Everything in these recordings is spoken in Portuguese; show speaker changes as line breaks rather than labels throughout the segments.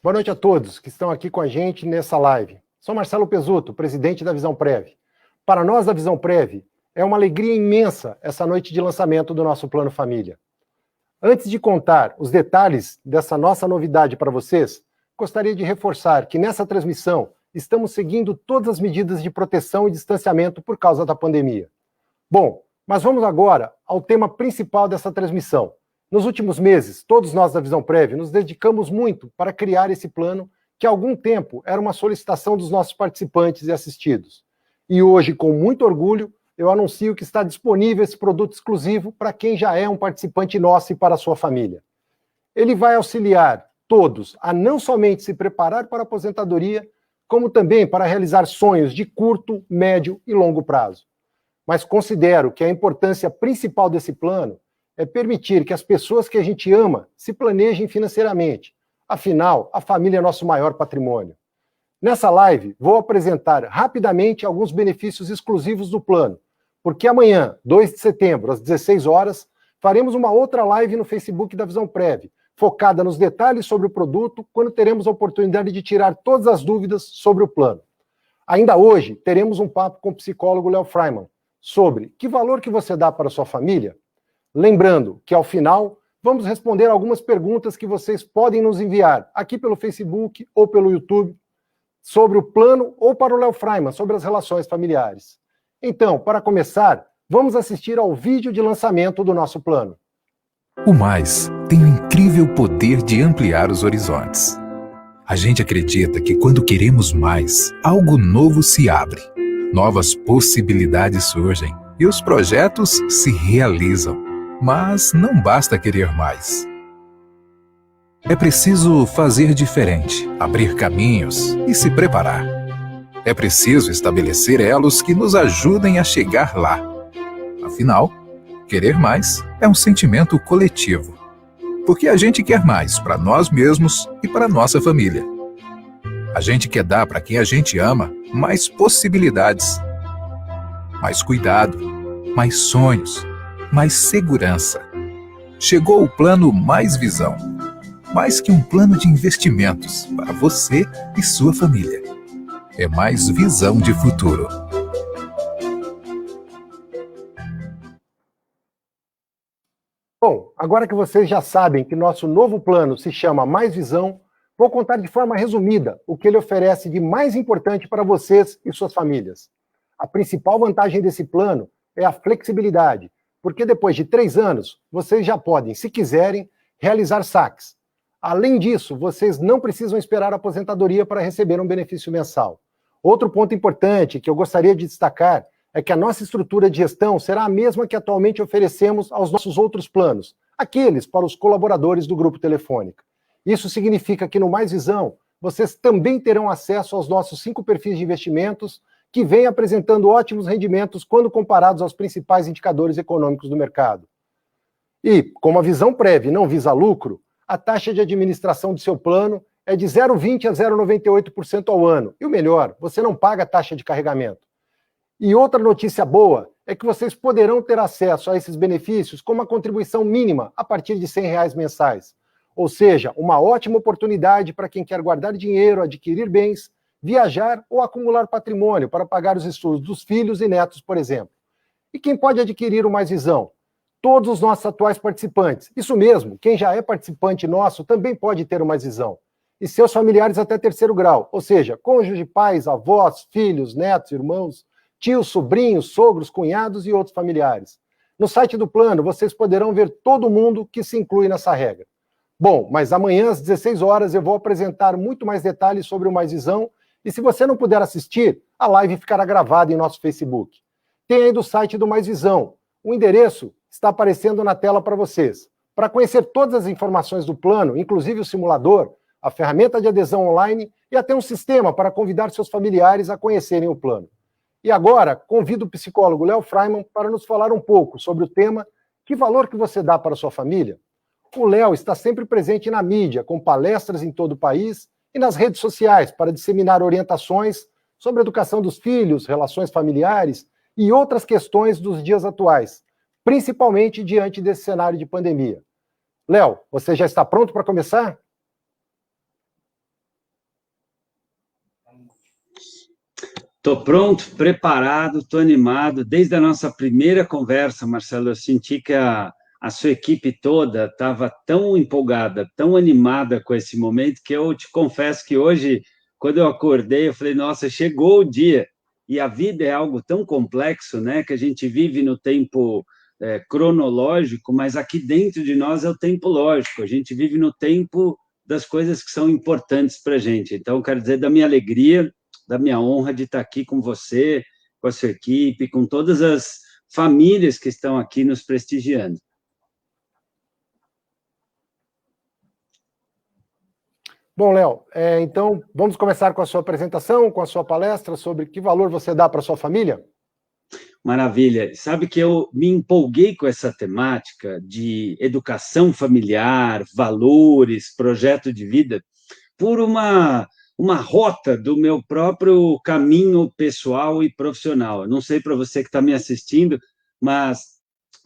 Boa noite a todos que estão aqui com a gente nessa live. Sou Marcelo Pezzuto, presidente da Visão Prev. Para nós da Visão Prev, é uma alegria imensa essa noite de lançamento do nosso Plano Família. Antes de contar os detalhes dessa nossa novidade para vocês, gostaria de reforçar que nessa transmissão estamos seguindo todas as medidas de proteção e distanciamento por causa da pandemia. Bom, mas vamos agora ao tema principal dessa transmissão. Nos últimos meses, todos nós da Visão Prev nos dedicamos muito para criar esse plano que há algum tempo era uma solicitação dos nossos participantes e assistidos. E hoje, com muito orgulho, eu anuncio que está disponível esse produto exclusivo para quem já é um participante nosso e para a sua família. Ele vai auxiliar todos a não somente se preparar para a aposentadoria, como também para realizar sonhos de curto, médio e longo prazo. Mas considero que a importância principal desse plano é permitir que as pessoas que a gente ama se planejem financeiramente. Afinal, a família é nosso maior patrimônio. Nessa live, vou apresentar rapidamente alguns benefícios exclusivos do plano, porque amanhã, 2 de setembro, às 16 horas, faremos uma outra live no Facebook da Visão Prev, focada nos detalhes sobre o produto, quando teremos a oportunidade de tirar todas as dúvidas sobre o plano. Ainda hoje, teremos um papo com o psicólogo Léo Freiman sobre que valor que você dá para a sua família. Lembrando que, ao final, vamos responder algumas perguntas que vocês podem nos enviar aqui pelo Facebook ou pelo YouTube sobre o plano ou para o Léo Freiman sobre as relações familiares. Então, para começar, vamos assistir ao vídeo de lançamento do nosso plano.
O Mais tem o incrível poder de ampliar os horizontes. A gente acredita que quando queremos mais, algo novo se abre, novas possibilidades surgem e os projetos se realizam. Mas não basta querer mais. É preciso fazer diferente, abrir caminhos e se preparar. É preciso estabelecer elos que nos ajudem a chegar lá. Afinal, querer mais é um sentimento coletivo. Porque a gente quer mais para nós mesmos e para nossa família. A gente quer dar para quem a gente ama mais possibilidades, mais cuidado, mais sonhos, mais segurança. Chegou o plano Mais Visão. Mais que um plano de investimentos para você e sua família. É mais visão de futuro.
Bom, agora que vocês já sabem que nosso novo plano se chama Mais Visão, vou contar de forma resumida o que ele oferece de mais importante para vocês e suas famílias. A principal vantagem desse plano é a flexibilidade, porque depois de 3 anos, vocês já podem, se quiserem, realizar saques. Além disso, vocês não precisam esperar a aposentadoria para receber um benefício mensal. Outro ponto importante que eu gostaria de destacar é que a nossa estrutura de gestão será a mesma que atualmente oferecemos aos nossos outros planos, aqueles para os colaboradores do Grupo Telefônica. Isso significa que no Mais Visão, vocês também terão acesso aos nossos 5 perfis de investimentos, que vem apresentando ótimos rendimentos quando comparados aos principais indicadores econômicos do mercado. E, como a Visão Prev não visa lucro, a taxa de administração do seu plano é de 0,20% a 0,98% ao ano. E o melhor, você não paga taxa de carregamento. E outra notícia boa é que vocês poderão ter acesso a esses benefícios com uma contribuição mínima a partir de R$100 mensais. Ou seja, uma ótima oportunidade para quem quer guardar dinheiro, adquirir bens, viajar ou acumular patrimônio para pagar os estudos dos filhos e netos, por exemplo. E quem pode adquirir o Mais Visão? Todos os nossos atuais participantes. Isso mesmo, quem já é participante nosso também pode ter o Mais Visão. E seus familiares até 3º grau, ou seja, cônjuge, pais, avós, filhos, netos, irmãos, tios, sobrinhos, sogros, cunhados e outros familiares. No site do plano, vocês poderão ver todo mundo que se inclui nessa regra. Bom, mas amanhã às 16 horas eu vou apresentar muito mais detalhes sobre o Mais Visão. E se você não puder assistir, a live ficará gravada em nosso Facebook. Tem aí do site do Mais Visão. O endereço está aparecendo na tela para vocês. Para conhecer todas as informações do plano, inclusive o simulador, a ferramenta de adesão online e até um sistema para convidar seus familiares a conhecerem o plano. E agora, convido o psicólogo Léo Freiman para nos falar um pouco sobre o tema Que valor que você dá para a sua família? O Léo está sempre presente na mídia, com palestras em todo o país e nas redes sociais para disseminar orientações sobre a educação dos filhos, relações familiares e outras questões dos dias atuais, principalmente diante desse cenário de pandemia. Léo, você já está pronto para começar?
Estou pronto, preparado, estou animado. Desde a nossa primeira conversa, Marcelo, eu senti que a sua equipe toda estava tão empolgada, tão animada com esse momento, que eu te confesso que hoje, quando eu acordei, eu falei, nossa, chegou o dia. E a vida é algo tão complexo, né, que a gente vive no tempo cronológico, mas aqui dentro de nós é o tempo lógico. A gente vive no tempo das coisas que são importantes para a gente. Então, eu quero dizer da minha alegria, da minha honra de estar aqui com você, com a sua equipe, com todas as famílias que estão aqui nos prestigiando.
Bom, Léo, então vamos começar com a sua apresentação, com a sua palestra sobre que valor você dá para a sua família?
Maravilha. Sabe que eu me empolguei com essa temática de educação familiar, valores, projeto de vida, por uma rota do meu próprio caminho pessoal e profissional. Eu não sei para você que está me assistindo, mas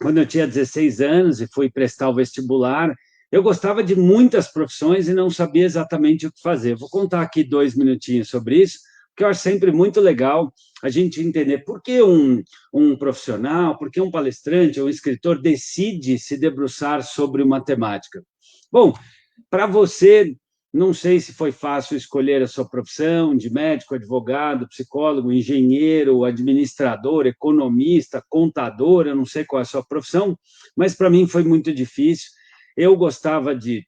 quando eu tinha 16 anos e fui prestar o vestibular, eu gostava de muitas profissões e não sabia exatamente o que fazer. Vou contar aqui 2 minutinhos sobre isso, porque eu acho sempre muito legal a gente entender por que um profissional, por que um palestrante ou um escritor decide se debruçar sobre uma temática. Bom, para você, não sei se foi fácil escolher a sua profissão de médico, advogado, psicólogo, engenheiro, administrador, economista, contador, eu não sei qual é a sua profissão, mas para mim foi muito difícil. Eu gostava de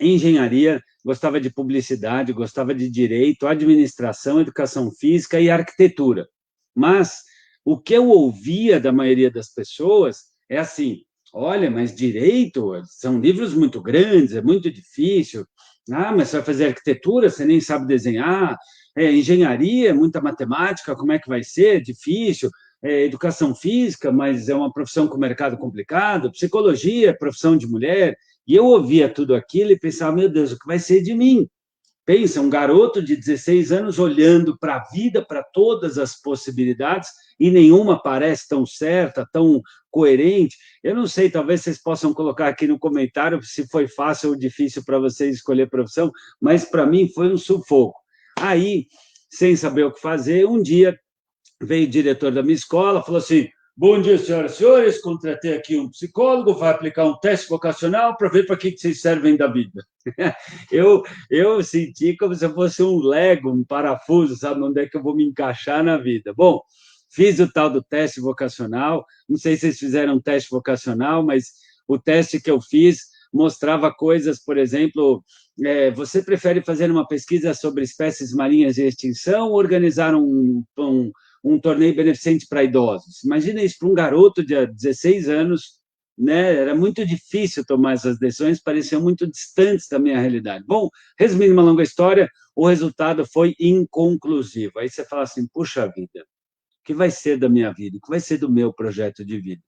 engenharia, gostava de publicidade, gostava de direito, administração, educação física e arquitetura. Mas o que eu ouvia da maioria das pessoas é assim: olha, mas direito são livros muito grandes, é muito difícil. Ah, mas você vai fazer arquitetura, você nem sabe desenhar. Engenharia, muita matemática, como é que vai ser? Difícil. Educação física, mas é uma profissão com mercado complicado. Psicologia, profissão de mulher. E eu ouvia tudo aquilo e pensava, meu Deus, o que vai ser de mim? Pensa, um garoto de 16 anos olhando para a vida, para todas as possibilidades, e nenhuma parece tão certa, tão coerente. Eu não sei, talvez vocês possam colocar aqui no comentário se foi fácil ou difícil para vocês escolher profissão, mas para mim foi um sufoco. Aí, sem saber o que fazer, um dia veio o diretor da minha escola, falou assim: bom dia, senhoras e senhores, contratei aqui um psicólogo, vai aplicar um teste vocacional para ver para que vocês servem da vida. Eu senti como se eu fosse um Lego, um parafuso, sabe onde é que eu vou me encaixar na vida. Bom, fiz o tal do teste vocacional, não sei se vocês fizeram um teste vocacional, mas o teste que eu fiz mostrava coisas, por exemplo, você prefere fazer uma pesquisa sobre espécies marinhas em extinção ou organizar um torneio beneficente para idosos? Imagina isso para um garoto de 16 anos, né? Era muito difícil tomar essas decisões, pareciam muito distantes da minha realidade. Bom, resumindo uma longa história, o resultado foi inconclusivo. Aí você fala assim, puxa vida, o que vai ser da minha vida? O que vai ser do meu projeto de vida?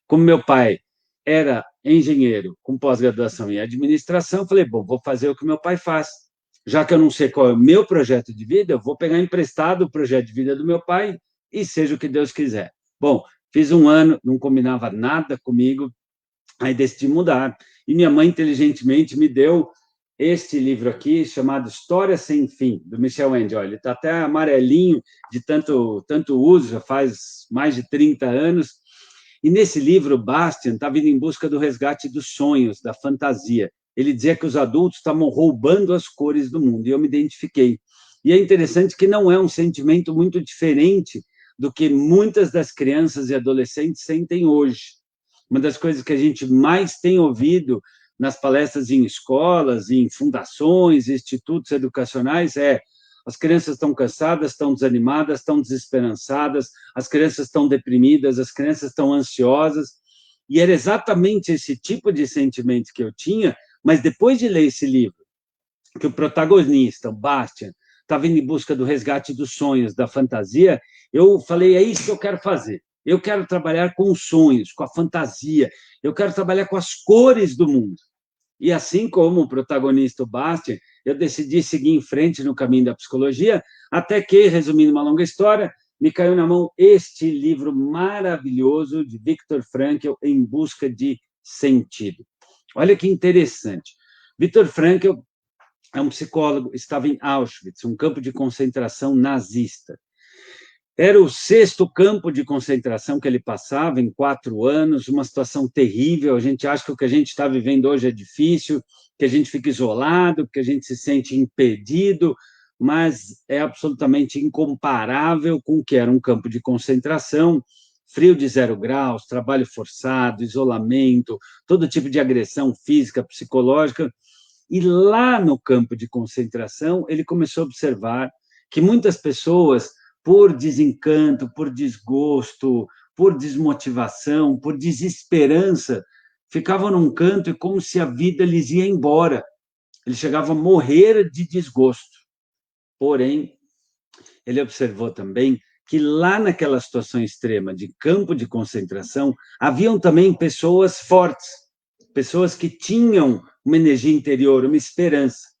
Como meu pai era engenheiro com pós-graduação em administração, eu falei, bom, vou fazer o que meu pai faz. Já que eu não sei qual é o meu projeto de vida, eu vou pegar emprestado o projeto de vida do meu pai e seja o que Deus quiser. Bom, fiz um ano, não combinava nada comigo, aí decidi mudar. E minha mãe, inteligentemente, me deu este livro aqui, chamado História Sem Fim, do Michel Ende. Olha, ele está até amarelinho de tanto uso, já faz mais de 30 anos. E nesse livro, Bastian estava indo em busca do resgate dos sonhos, da fantasia. Ele dizia que os adultos estavam roubando as cores do mundo, e eu me identifiquei. E é interessante que não é um sentimento muito diferente do que muitas das crianças e adolescentes sentem hoje. Uma das coisas que a gente mais tem ouvido nas palestras em escolas, em fundações, institutos educacionais é: as crianças estão cansadas, estão desanimadas, estão desesperançadas, as crianças estão deprimidas, as crianças estão ansiosas. E era exatamente esse tipo de sentimento que eu tinha, mas depois de ler esse livro, que o protagonista, o Bastian, estava indo em busca do resgate dos sonhos, da fantasia, eu falei, é isso que eu quero fazer. Eu quero trabalhar com os sonhos, com a fantasia, eu quero trabalhar com as cores do mundo. E assim como o protagonista, o Bastian, eu decidi seguir em frente no caminho da psicologia, até que, resumindo uma longa história, me caiu na mão este livro maravilhoso de Viktor Frankl, Em Busca de Sentido. Olha que interessante. Viktor Frankl é um psicólogo, estava em Auschwitz, um campo de concentração nazista. Era o 6º campo de concentração que ele passava em 4 anos, uma situação terrível. A gente acha que o que a gente está vivendo hoje é difícil, que a gente fica isolado, que a gente se sente impedido, mas é absolutamente incomparável com o que era um campo de concentração, frio de 0 graus, trabalho forçado, isolamento, todo tipo de agressão física, psicológica. E lá no campo de concentração, ele começou a observar que muitas pessoas, por desencanto, por desgosto, por desmotivação, por desesperança, ficavam num canto e como se a vida lhes ia embora. Eles chegavam a morrer de desgosto. Porém, ele observou também que lá naquela situação extrema de campo de concentração, haviam também pessoas fortes, pessoas que tinham uma energia interior, uma esperança.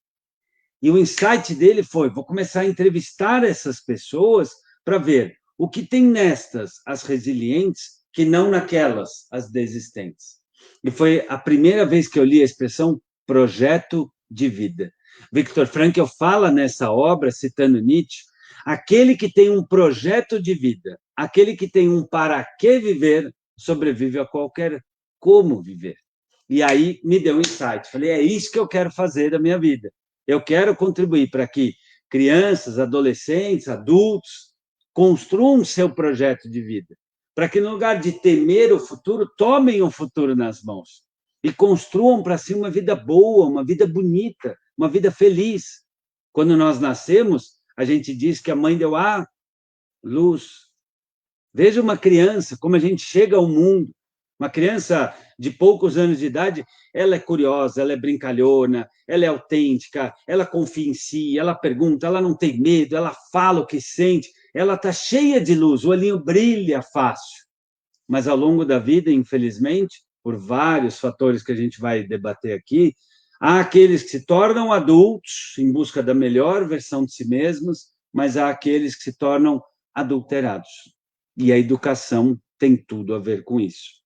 E o insight dele foi: vou começar a entrevistar essas pessoas para ver o que tem nestas, as resilientes, que não naquelas, as desistentes. E foi a primeira vez que eu li a expressão projeto de vida. Viktor Frankl fala nessa obra, citando Nietzsche, aquele que tem um projeto de vida, aquele que tem um para que viver, sobrevive a qualquer como viver. E aí me deu um insight. Falei, é isso que eu quero fazer da minha vida. Eu quero contribuir para que crianças, adolescentes, adultos construam seu projeto de vida, para que, no lugar de temer o futuro, tomem o futuro nas mãos e construam para si uma vida boa, uma vida bonita, uma vida feliz. Quando nós nascemos, a gente diz que a mãe deu a luz. Veja uma criança, como a gente chega ao mundo. Uma criança de poucos anos de idade, ela é curiosa, ela é brincalhona, ela é autêntica, ela confia em si, ela pergunta, ela não tem medo, ela fala o que sente, ela está cheia de luz, o olhinho brilha fácil. Mas ao longo da vida, infelizmente, por vários fatores que a gente vai debater aqui, há aqueles que se tornam adultos em busca da melhor versão de si mesmos, mas há aqueles que se tornam adulterados. E a educação tem tudo a ver com isso.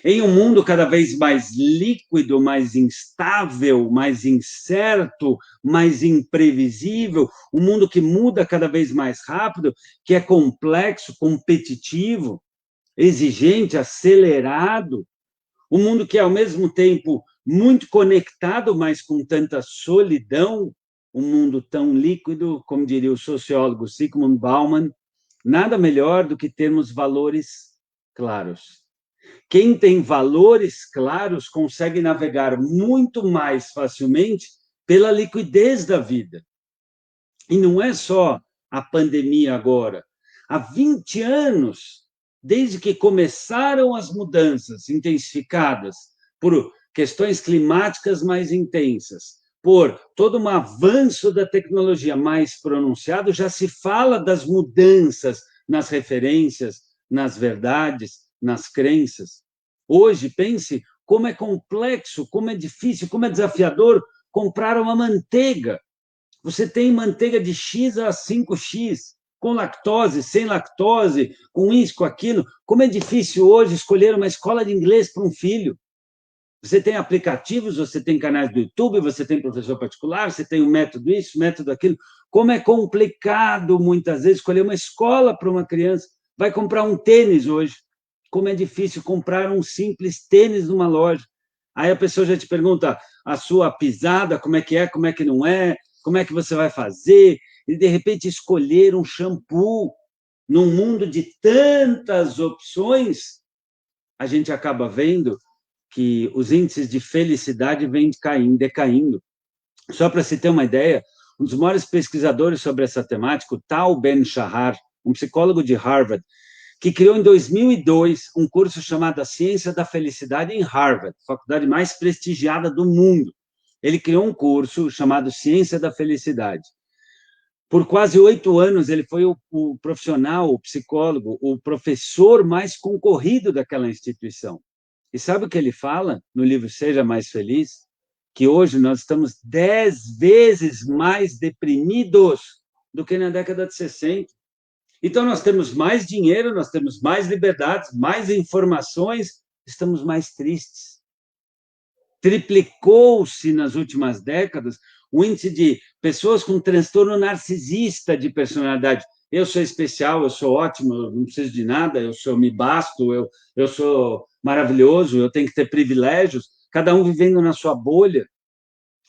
Em um mundo cada vez mais líquido, mais instável, mais incerto, mais imprevisível, um mundo que muda cada vez mais rápido, que é complexo, competitivo, exigente, acelerado, um mundo que é, ao mesmo tempo, muito conectado, mas com tanta solidão, um mundo tão líquido, como diria o sociólogo Zygmunt Bauman, nada melhor do que termos valores claros. Quem tem valores claros consegue navegar muito mais facilmente pela liquidez da vida. E não é só a pandemia agora. Há 20 anos, desde que começaram as mudanças intensificadas por questões climáticas mais intensas, por todo um avanço da tecnologia mais pronunciado, já se fala das mudanças nas referências, nas verdades, nas crenças. Hoje, pense como é complexo, como é difícil, como é desafiador comprar uma manteiga. Você tem manteiga de X a 5X, com lactose, sem lactose, com isso, com aquilo. Como é difícil hoje escolher uma escola de inglês para um filho. Você tem aplicativos, você tem canais do YouTube, você tem professor particular, você tem o método isso, o método aquilo. Como é complicado, muitas vezes, escolher uma escola para uma criança. Vai comprar um tênis hoje. Como é difícil comprar um simples tênis numa loja. Aí a pessoa já te pergunta a sua pisada, como é, como é que não é, como é que você vai fazer, e de repente escolher um shampoo num mundo de tantas opções, a gente acaba vendo que os índices de felicidade vêm decaindo. Só para se ter uma ideia, um dos maiores pesquisadores sobre essa temática, o Tal Ben-Shahar, um psicólogo de Harvard, que criou em 2002 um curso chamado A Ciência da Felicidade em Harvard, faculdade mais prestigiada do mundo. Ele criou um curso chamado Ciência da Felicidade. Por quase 8 anos, ele foi o profissional, o psicólogo, o professor mais concorrido daquela instituição. E sabe o que ele fala no livro Seja Mais Feliz? Que hoje nós estamos 10 vezes mais deprimidos do que na década de 60. Então, nós temos mais dinheiro, nós temos mais liberdades, mais informações, estamos mais tristes. Triplicou-se nas últimas décadas o índice de pessoas com transtorno narcisista de personalidade, eu sou especial, eu sou ótimo, eu não preciso de nada, me basto, eu sou maravilhoso, eu tenho que ter privilégios, cada um vivendo na sua bolha.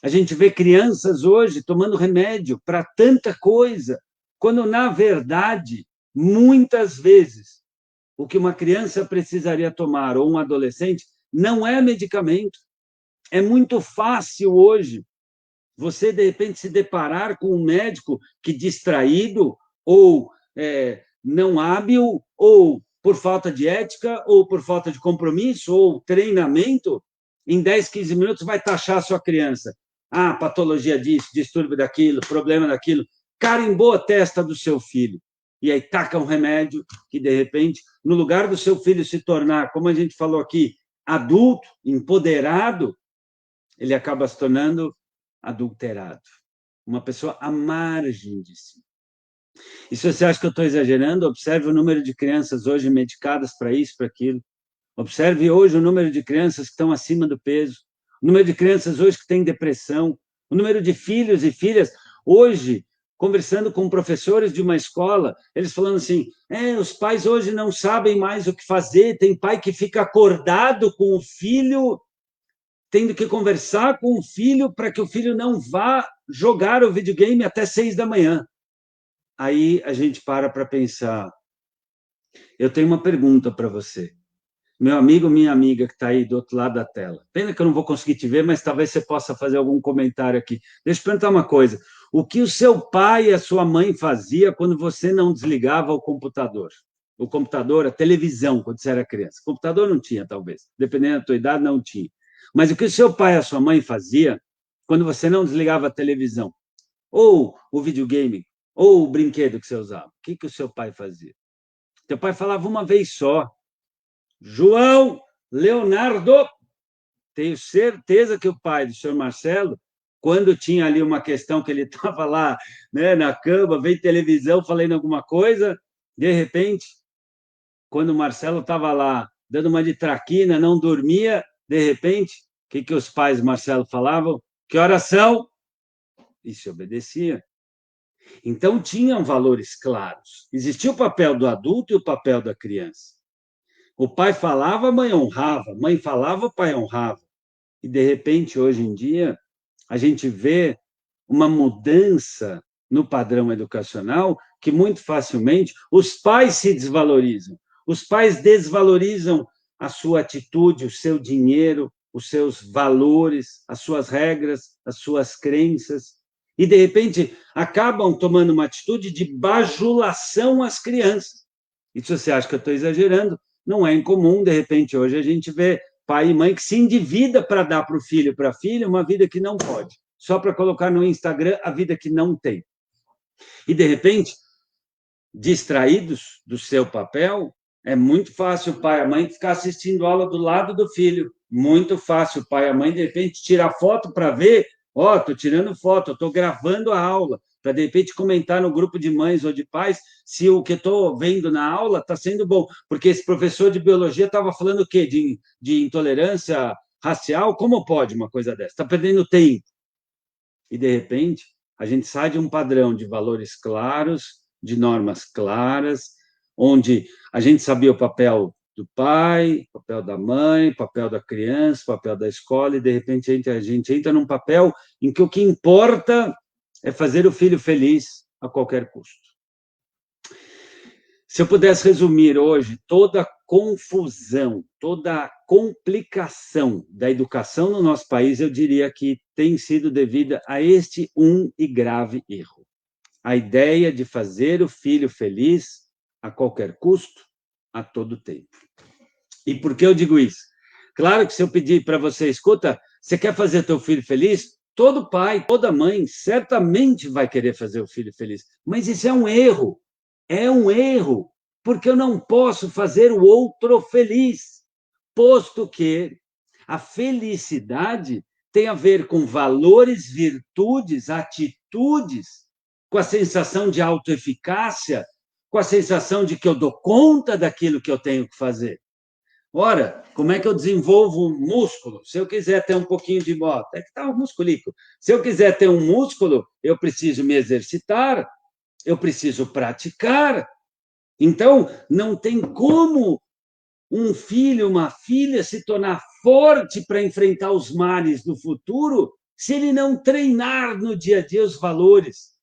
A gente vê crianças hoje tomando remédio para tanta coisa, quando, na verdade, muitas vezes, o que uma criança precisaria tomar, ou um adolescente, não é medicamento. É muito fácil hoje você, de repente, se deparar com um médico que, distraído, ou não hábil, ou por falta de ética, ou por falta de compromisso, ou treinamento, em 10, 15 minutos vai taxar a sua criança. Ah, patologia disso, distúrbio daquilo, problema daquilo. Carimbou a testa do seu filho. E aí taca um remédio que, de repente, no lugar do seu filho se tornar, como a gente falou aqui, adulto, empoderado, ele acaba se tornando adulterado. Uma pessoa à margem de si. E se você acha que eu estou exagerando, observe o número de crianças hoje medicadas para isso, para aquilo. Observe hoje o número de crianças que estão acima do peso, o número de crianças hoje que têm depressão, o número de filhos e filhas. Hoje, conversando com professores de uma escola, eles falando assim, os pais hoje não sabem mais o que fazer, tem pai que fica acordado com o filho, tendo que conversar com o filho para que o filho não vá jogar o videogame até 6 da manhã. Aí a gente para pensar. Eu tenho uma pergunta para você. Meu amigo, minha amiga que está aí do outro lado da tela. Pena que eu não vou conseguir te ver, mas talvez você possa fazer algum comentário aqui. Deixa eu perguntar uma coisa. O que o seu pai e a sua mãe fazia quando você não desligava o computador? O computador, a televisão, quando você era criança. O computador não tinha, talvez. Dependendo da tua idade, não tinha. Mas o que o seu pai e a sua mãe fazia quando você não desligava a televisão? Ou o videogame? Ou o brinquedo que você usava? O que o seu pai fazia? Teu pai falava uma vez só. João Leonardo, tenho certeza que o pai do senhor Marcelo, quando tinha ali uma questão que ele estava lá, né, na cama, vendo televisão, falando alguma coisa, de repente, quando o Marcelo estava lá, dando uma de traquina, não dormia, de repente, o que os pais do Marcelo falavam? Que horas são? E se obedecia. Então, tinham valores claros. Existia o papel do adulto e o papel da criança. O pai falava, a mãe honrava. A mãe falava, o pai honrava. E, de repente, hoje em dia, a gente vê uma mudança no padrão educacional que, muito facilmente, os pais se desvalorizam. Os pais desvalorizam a sua atitude, o seu dinheiro, os seus valores, as suas regras, as suas crenças. E, de repente, acabam tomando uma atitude de bajulação às crianças. E se você acha que eu estou exagerando, não é incomum, de repente, hoje a gente vê pai e mãe que se endivida para dar para o filho e para a filha uma vida que não pode, só para colocar no Instagram a vida que não tem. E, de repente, distraídos do seu papel, é muito fácil o pai e a mãe ficar assistindo aula do lado do filho. Muito fácil o pai e a mãe, de repente, tirar foto para ver, estou tirando foto, estou gravando a aula, para, de repente, comentar no grupo de mães ou de pais se o que estou vendo na aula está sendo bom. Porque esse professor de biologia estava falando o quê? De intolerância racial? Como pode uma coisa dessa? Está perdendo tempo. E, de repente, a gente sai de um padrão de valores claros, de normas claras, onde a gente sabia o papel do pai, o papel da mãe, o papel da criança, o papel da escola, e, de repente, a gente entra num papel em que o que importa é fazer o filho feliz a qualquer custo. Se eu pudesse resumir hoje toda a confusão, toda a complicação da educação no nosso país, eu diria que tem sido devida a este e grave erro. A ideia de fazer o filho feliz a qualquer custo, a todo tempo. E por que eu digo isso? Claro que se eu pedir para você, escuta, você quer fazer teu filho feliz? Todo pai, toda mãe certamente vai querer fazer o filho feliz. Mas isso é um erro. É um erro, porque eu não posso fazer o outro feliz, posto que a felicidade tem a ver com valores, virtudes, atitudes, com a sensação de autoeficácia, com a sensação de que eu dou conta daquilo que eu tenho que fazer. Ora, como é que eu desenvolvo um músculo? Se eu quiser ter um pouquinho de bota, é que está o musculico. Se eu quiser ter um músculo, eu preciso me exercitar. eu preciso praticar. Então, não tem como um filho, uma filha se tornar forte para enfrentar os males do futuro se ele não treinar no dia a dia os valores.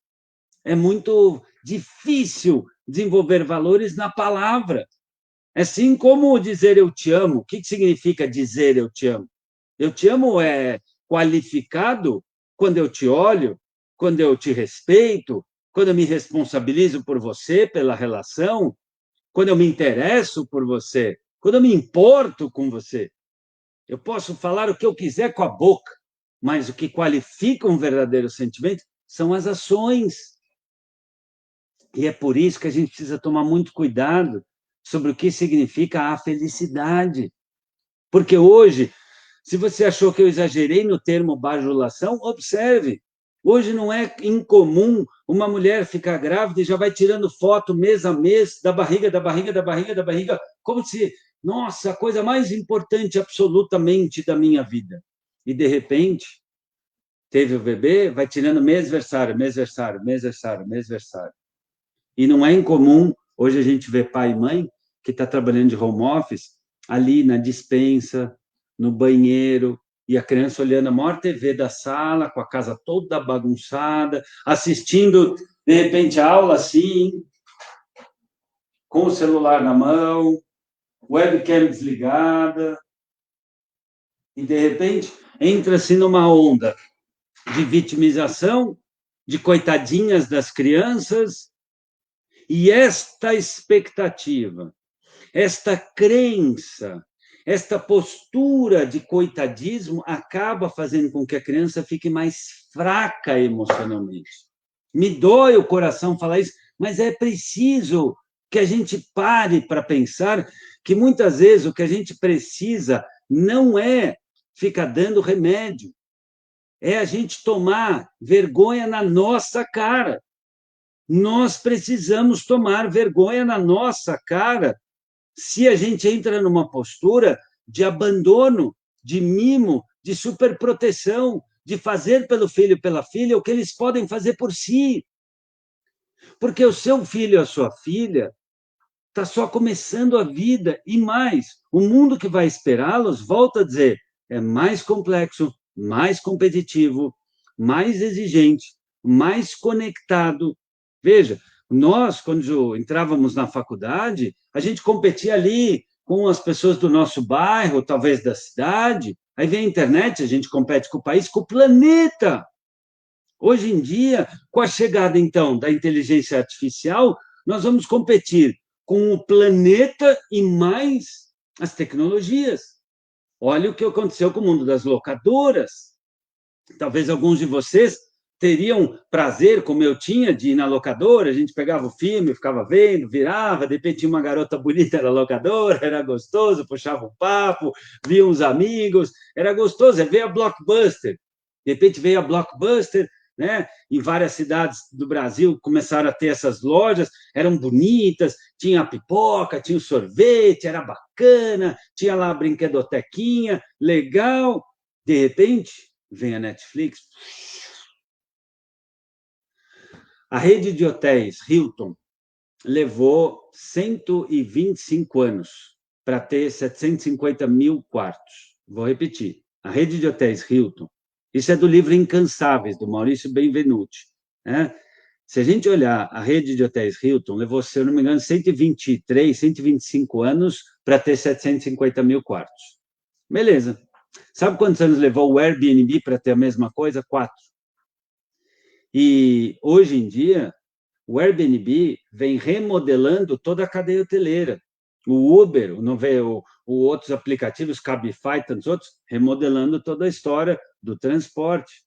É muito difícil desenvolver valores na palavra. Assim como dizer eu te amo. O que significa dizer eu te amo? Eu te amo é qualificado quando eu te olho, quando eu te respeito, quando eu me responsabilizo por você, pela relação, quando eu me interesso por você, quando eu me importo com você. Eu posso falar o que eu quiser com a boca, mas o que qualifica um verdadeiro sentimento são as ações. E é por isso que a gente precisa tomar muito cuidado sobre o que significa a felicidade. Porque hoje, se você achou que eu exagerei no termo bajulação, observe. Hoje não é incomum uma mulher ficar grávida e já vai tirando foto mês a mês da barriga, como se, nossa, a coisa mais importante absolutamente da minha vida. E, de repente, teve o bebê, vai tirando mêsversário. E não é incomum, hoje a gente vê pai e mãe que está trabalhando de home office, ali na despensa, no banheiro, e a criança olhando a maior TV da sala, com a casa toda bagunçada, assistindo, de repente, a aula assim, com o celular na mão, webcam desligada, e, de repente, entra-se numa onda de vitimização, de coitadinhas das crianças, e esta expectativa, esta crença, esta postura de coitadismo acaba fazendo com que a criança fique mais fraca emocionalmente. Me dói o coração falar isso, mas é preciso que a gente pare para pensar que muitas vezes o que a gente precisa não é ficar dando remédio, é a gente tomar vergonha na nossa cara. Nós precisamos tomar vergonha na nossa cara se a gente entra numa postura de abandono, de mimo, de superproteção, de fazer pelo filho e pela filha o que eles podem fazer por si. Porque o seu filho e a sua filha está só começando a vida, e mais, o mundo que vai esperá-los, volto a dizer, é mais complexo, mais competitivo, mais exigente, mais conectado. Veja, nós, quando entrávamos na faculdade, a gente competia ali com as pessoas do nosso bairro, talvez da cidade. Aí vem a internet, a gente compete com o país, com o planeta. Hoje em dia, com a chegada, então, da inteligência artificial, nós vamos competir com o planeta e mais as tecnologias. Olha o que aconteceu com o mundo das locadoras. Talvez alguns de vocês teriam prazer, como eu tinha, de ir na locadora, a gente pegava o filme, ficava vendo, virava, de repente tinha uma garota bonita na locadora, era gostoso, puxava um papo, via uns amigos, era gostoso, veio a Blockbuster, de repente veio a Blockbuster, né? Em várias cidades do Brasil começaram a ter essas lojas, eram bonitas, tinha a pipoca, tinha o sorvete, era bacana, tinha lá a brinquedotequinha, legal, de repente vem a Netflix. A rede de hotéis Hilton levou 125 anos para ter 750 mil quartos. Vou repetir. A rede de hotéis Hilton, isso é do livro Incansáveis, do Maurício Benvenuti, né? Se a gente olhar a rede de hotéis Hilton, levou, se eu não me engano, 123, 125 anos para ter 750 mil quartos. Beleza. Sabe quantos anos levou o Airbnb para ter a mesma coisa? 4. E, hoje em dia, o Airbnb vem remodelando toda a cadeia hoteleira. O Uber, outros aplicativos, Cabify, tantos outros, remodelando toda a história do transporte.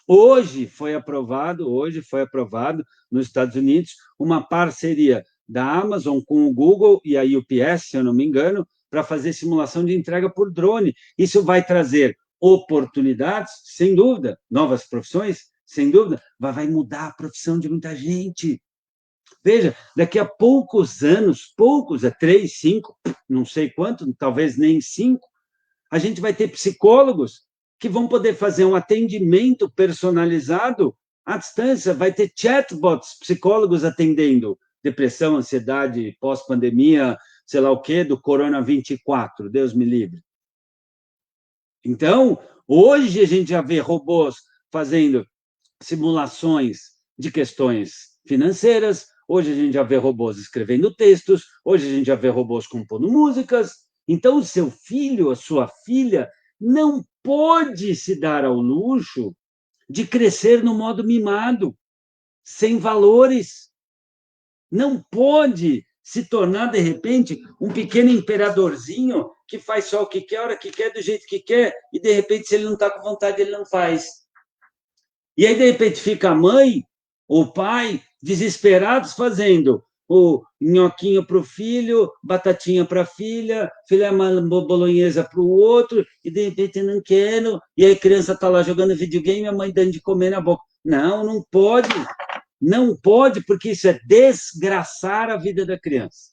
Hoje foi aprovado nos Estados Unidos uma parceria da Amazon com o Google e a UPS, se eu não me engano, para fazer simulação de entrega por drone. Isso vai trazer oportunidades, sem dúvida, novas profissões, sem dúvida, vai mudar a profissão de muita gente. Veja, daqui a poucos anos, 3, 5, não sei quanto, talvez nem 5, a gente vai ter psicólogos que vão poder fazer um atendimento personalizado à distância, vai ter chatbots, psicólogos atendendo depressão, ansiedade, pós-pandemia, sei lá o quê, do Corona 24, Deus me livre. Então, hoje a gente já vê robôs fazendo simulações de questões financeiras, hoje a gente já vê robôs escrevendo textos, hoje a gente já vê robôs compondo músicas. Então, o seu filho, a sua filha, não pode se dar ao luxo de crescer no modo mimado, sem valores. Não pode se tornar, de repente, um pequeno imperadorzinho que faz só o que quer, a hora que quer, do jeito que quer, e, de repente, se ele não está com vontade, ele não faz. E aí, de repente, fica a mãe ou o pai desesperados fazendo o nhoquinho para o filho, batatinha para a filha, filé bolonhesa para o outro, e, de repente, não quero, e aí a criança está lá jogando videogame e a mãe dando de comer na boca. Não, não pode. Não pode, porque isso é desgraçar a vida da criança.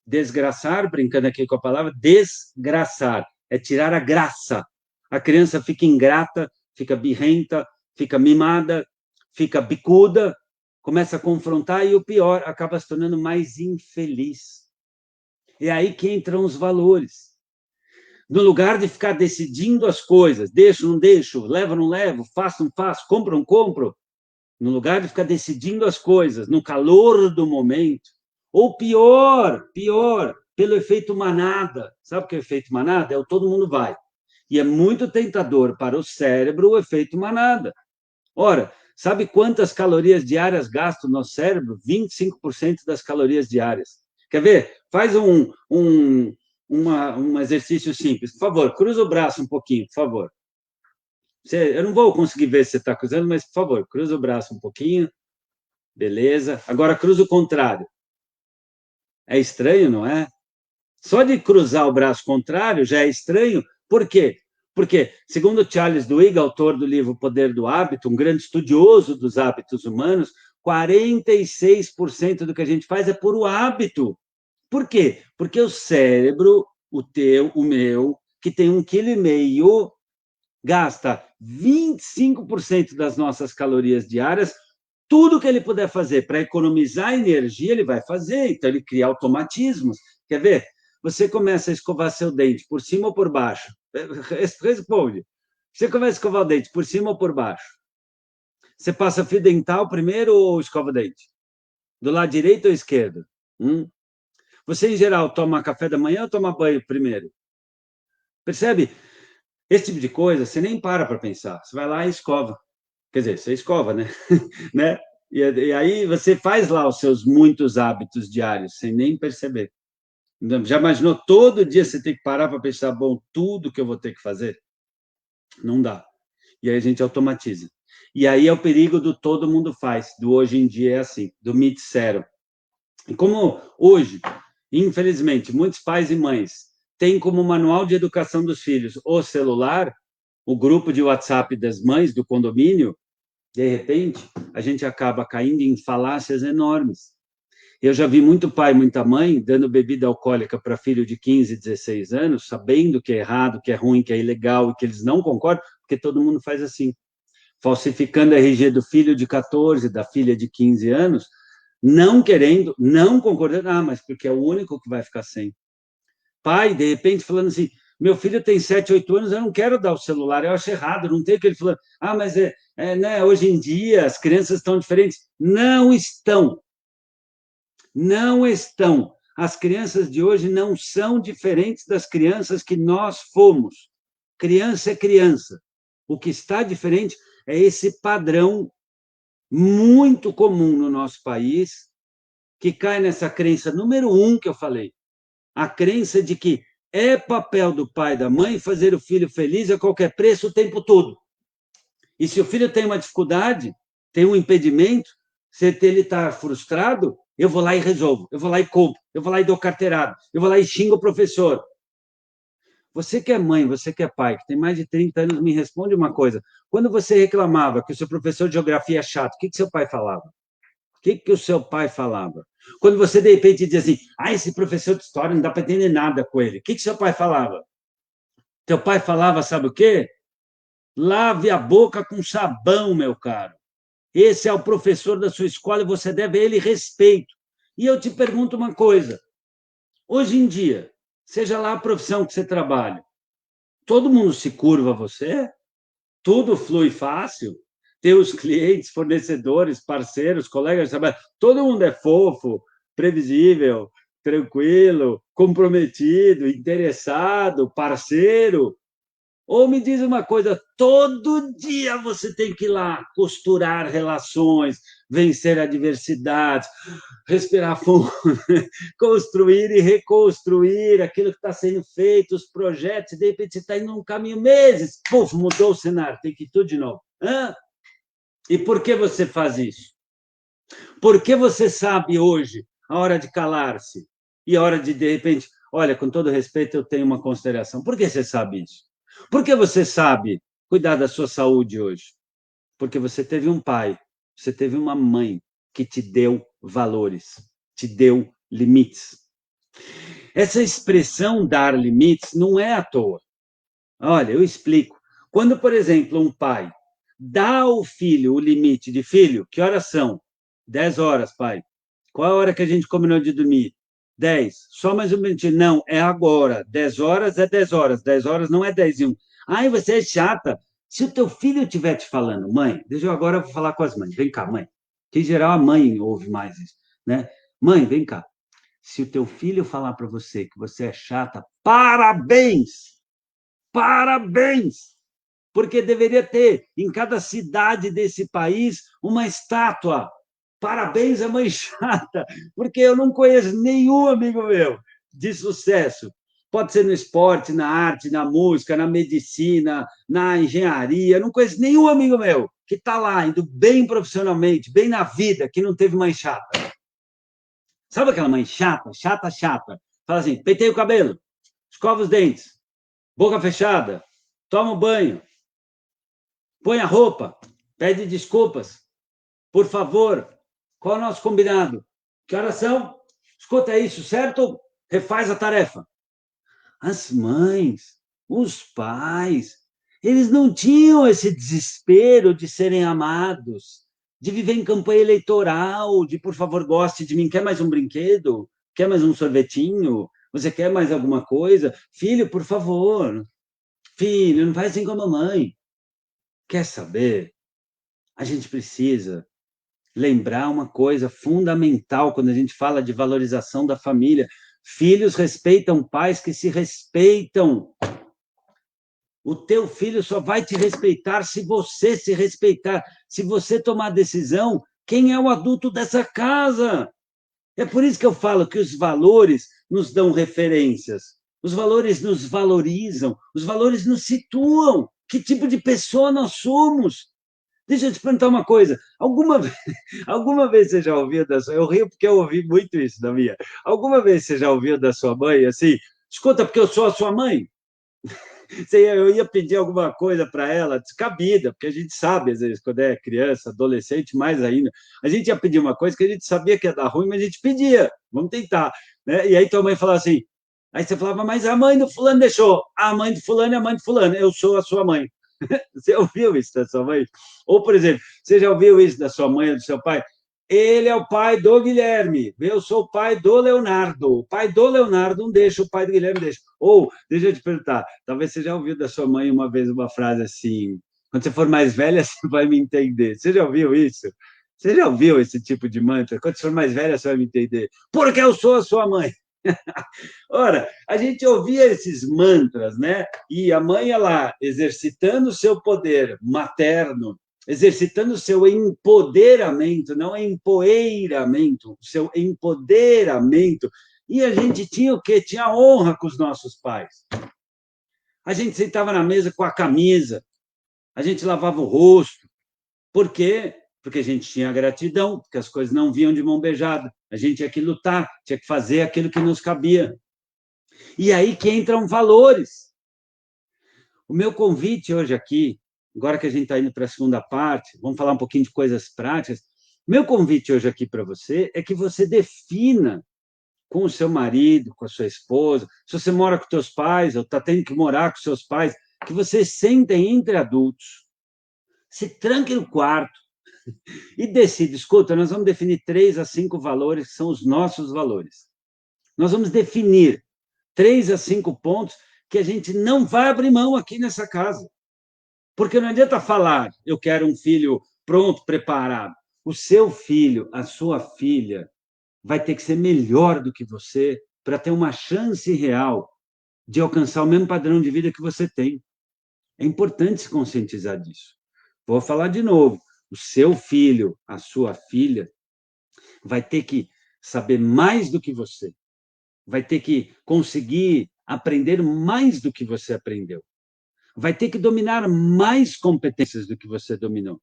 Desgraçar, brincando aqui com a palavra, desgraçar, é tirar a graça. A criança fica ingrata, fica birrenta, fica mimada, fica bicuda, começa a confrontar e o pior, acaba se tornando mais infeliz. É aí que entram os valores. No lugar de ficar decidindo as coisas, deixo, não deixo, levo, não levo, faço, não faço, compro, não compro, no lugar de ficar decidindo as coisas no calor do momento, ou pior, pelo efeito manada. Sabe o que é o efeito manada? É o todo mundo vai. E é muito tentador para o cérebro o efeito manada. Ora, sabe quantas calorias diárias gasta o nosso cérebro? 25% das calorias diárias. Quer ver? Faz um exercício simples. Por favor, cruza o braço um pouquinho, por favor. Eu não vou conseguir ver se você está cruzando, mas, por favor, cruza o braço um pouquinho. Beleza. Agora, cruza o contrário. É estranho, não é? Só de cruzar o braço contrário já é estranho. Por quê? Porque, segundo Charles Duhigg, autor do livro O Poder do Hábito, um grande estudioso dos hábitos humanos, 46% do que a gente faz é por o hábito. Por quê? Porque o cérebro, o teu, o meu, que tem 1,5 kg, gasta 25% das nossas calorias diárias. Tudo que ele puder fazer para economizar energia, ele vai fazer. Então, ele cria automatismos. Quer ver? Você começa a escovar seu dente por cima ou por baixo? Responde. Você começa a escovar o dente por cima ou por baixo? Você passa fio dental primeiro ou escova o dente? Do lado direito ou esquerdo? Você, em geral, toma café da manhã ou toma banho primeiro? Percebe? Esse tipo de coisa, você nem para pensar. Você vai lá e escova. Quer dizer, você escova, né? né? E aí você faz lá os seus muitos hábitos diários, sem nem perceber. Já imaginou todo dia você ter que parar para pensar, bom, tudo que eu vou ter que fazer? Não dá. E aí a gente automatiza. E aí é o perigo do todo mundo faz, do hoje em dia é assim, do me disseram. E como hoje, infelizmente, muitos pais e mães têm como manual de educação dos filhos o celular, o grupo de WhatsApp das mães do condomínio, de repente, a gente acaba caindo em falácias enormes. Eu já vi muito pai, muita mãe, dando bebida alcoólica para filho de 15, 16 anos, sabendo que é errado, que é ruim, que é ilegal e que eles não concordam, porque todo mundo faz assim. Falsificando a RG do filho de 14, da filha de 15 anos, não querendo, não concordando, mas porque é o único que vai ficar sem. Pai, de repente, falando assim, meu filho tem 7, 8 anos, eu não quero dar o celular, eu acho errado, não tem aquele falando, mas né, hoje em dia as crianças estão diferentes. Não estão. Não estão. As crianças de hoje não são diferentes das crianças que nós fomos. Criança é criança. O que está diferente é esse padrão muito comum no nosso país, que cai nessa crença número 1 que eu falei. A crença de que é papel do pai e da mãe fazer o filho feliz a qualquer preço o tempo todo. E se o filho tem uma dificuldade, tem um impedimento, se ele está frustrado, eu vou lá e resolvo, eu vou lá e compro, eu vou lá e dou carteirada, eu vou lá e xingo o professor. Você que é mãe, você que é pai, que tem mais de 30 anos, me responde uma coisa. Quando você reclamava que o seu professor de geografia é chato, o que seu pai falava? O que o seu pai falava? Quando você, de repente, dizia assim, esse professor de história não dá para entender nada com ele. O que seu pai falava? Teu pai falava, sabe o quê? Lave a boca com sabão, meu caro. esse é o professor da sua escola e você deve a ele respeito. E eu te pergunto uma coisa, hoje em dia, seja lá a profissão que você trabalha, todo mundo se curva a você? Tudo flui fácil? Teus clientes, fornecedores, parceiros, colegas de trabalho, todo mundo é fofo, previsível, tranquilo, comprometido, interessado, parceiro? Ou me diz uma coisa, todo dia você tem que ir lá costurar relações, vencer adversidades, respirar fundo, construir e reconstruir aquilo que está sendo feito, os projetos, e de repente você está indo num caminho meses, puf, mudou o cenário, tem que ir tudo de novo. Hã? E por que você faz isso? Por que você sabe hoje a hora de calar-se e a hora de repente, olha, com todo respeito, eu tenho uma consideração. Por que você sabe isso? Por que você sabe cuidar da sua saúde hoje? Porque você teve um pai, você teve uma mãe que te deu valores, te deu limites. Essa expressão dar limites não é à toa. Olha, eu explico. Quando, por exemplo, um pai dá ao filho o limite de filho, que horas são? 10 horas, pai. Qual a hora que a gente combinou de dormir? 10. Só mais um minutinho. Não, é agora. 10 horas é 10 horas. 10 horas não é 10 e 1. Ai, você é chata. Se o teu filho estiver te falando, mãe, deixa eu agora falar com as mães. Vem cá, mãe. Que em geral a mãe ouve mais isso, né? Mãe, vem cá. Se o teu filho falar para você que você é chata, parabéns! Parabéns! Porque deveria ter em cada cidade desse país uma estátua. Parabéns à mãe chata, porque eu não conheço nenhum amigo meu de sucesso. Pode ser no esporte, na arte, na música, na medicina, na engenharia. Não conheço nenhum amigo meu que está lá, indo bem profissionalmente, bem na vida, que não teve mãe chata. Sabe aquela mãe chata, chata, chata? Fala assim, penteia o cabelo, escova os dentes, boca fechada, toma um banho, põe a roupa, pede desculpas, por favor, qual é o nosso combinado? Que horas são? Escuta isso, certo? Refaz a tarefa. As mães, os pais, eles não tinham esse desespero de serem amados, de viver em campanha eleitoral, de por favor, goste de mim, quer mais um brinquedo? Quer mais um sorvetinho? Você quer mais alguma coisa? Filho, por favor. Filho, não faz assim com a mamãe. Quer saber? A gente precisa lembrar uma coisa fundamental quando a gente fala de valorização da família. Filhos respeitam pais que se respeitam. O teu filho só vai te respeitar se você se respeitar. Se você tomar decisão, quem é o adulto dessa casa? É por isso que eu falo que os valores nos dão referências. Os valores nos valorizam. Os valores nos situam. Que tipo de pessoa nós somos? Deixa eu te perguntar uma coisa. Alguma vez você já ouviu da sua... Eu rio porque eu ouvi muito isso da minha. Alguma vez você já ouviu da sua mãe assim? Escuta, porque eu sou a sua mãe. Eu ia pedir alguma coisa para ela, descabida, porque a gente sabe, às vezes, quando é criança, adolescente, mais ainda, a gente ia pedir uma coisa que a gente sabia que ia dar ruim, mas a gente pedia, vamos tentar. Né? E aí tua mãe falava assim, aí você falava, mas a mãe do fulano deixou. A mãe do fulano é a mãe do fulano, eu sou a sua mãe. Você ouviu isso da sua mãe? Ou, por exemplo, você já ouviu isso da sua mãe ou do seu pai? Ele é o pai do Guilherme, eu sou o pai do Leonardo. O pai do Leonardo não deixa, o pai do Guilherme deixa. Ou, deixa eu te perguntar, talvez você já ouviu da sua mãe uma vez uma frase assim, quando você for mais velha, você vai me entender. Você já ouviu isso? Você já ouviu esse tipo de mantra? Quando você for mais velha, você vai me entender. Porque eu sou a sua mãe. Ora, a gente ouvia esses mantras, né? E a mãe, ela exercitando o seu poder materno, exercitando o seu empoderamento, não empoeiramento, o seu empoderamento. E a gente tinha o quê? Tinha honra com os nossos pais. A gente sentava na mesa com a camisa, a gente lavava o rosto. Por quê? Porque a gente tinha gratidão, porque as coisas não vinham de mão beijada. A gente tinha que lutar, tinha que fazer aquilo que nos cabia. E aí que entram valores. O meu convite hoje aqui, agora que a gente está indo para a segunda parte, vamos falar um pouquinho de coisas práticas. Meu convite hoje aqui para você é que você defina com o seu marido, com a sua esposa, se você mora com seus pais ou está tendo que morar com seus pais, que vocês sentem entre adultos, se tranquem no quarto, e decide, escuta, nós vamos definir 3 a 5 valores que são os nossos valores. Nós vamos definir 3 a 5 pontos que a gente não vai abrir mão aqui nessa casa. Porque não adianta falar, eu quero um filho pronto, preparado. O seu filho, a sua filha, vai ter que ser melhor do que você para ter uma chance real de alcançar o mesmo padrão de vida que você tem. É importante se conscientizar disso. Vou falar de novo. O seu filho, a sua filha, vai ter que saber mais do que você. Vai ter que conseguir aprender mais do que você aprendeu. Vai ter que dominar mais competências do que você dominou.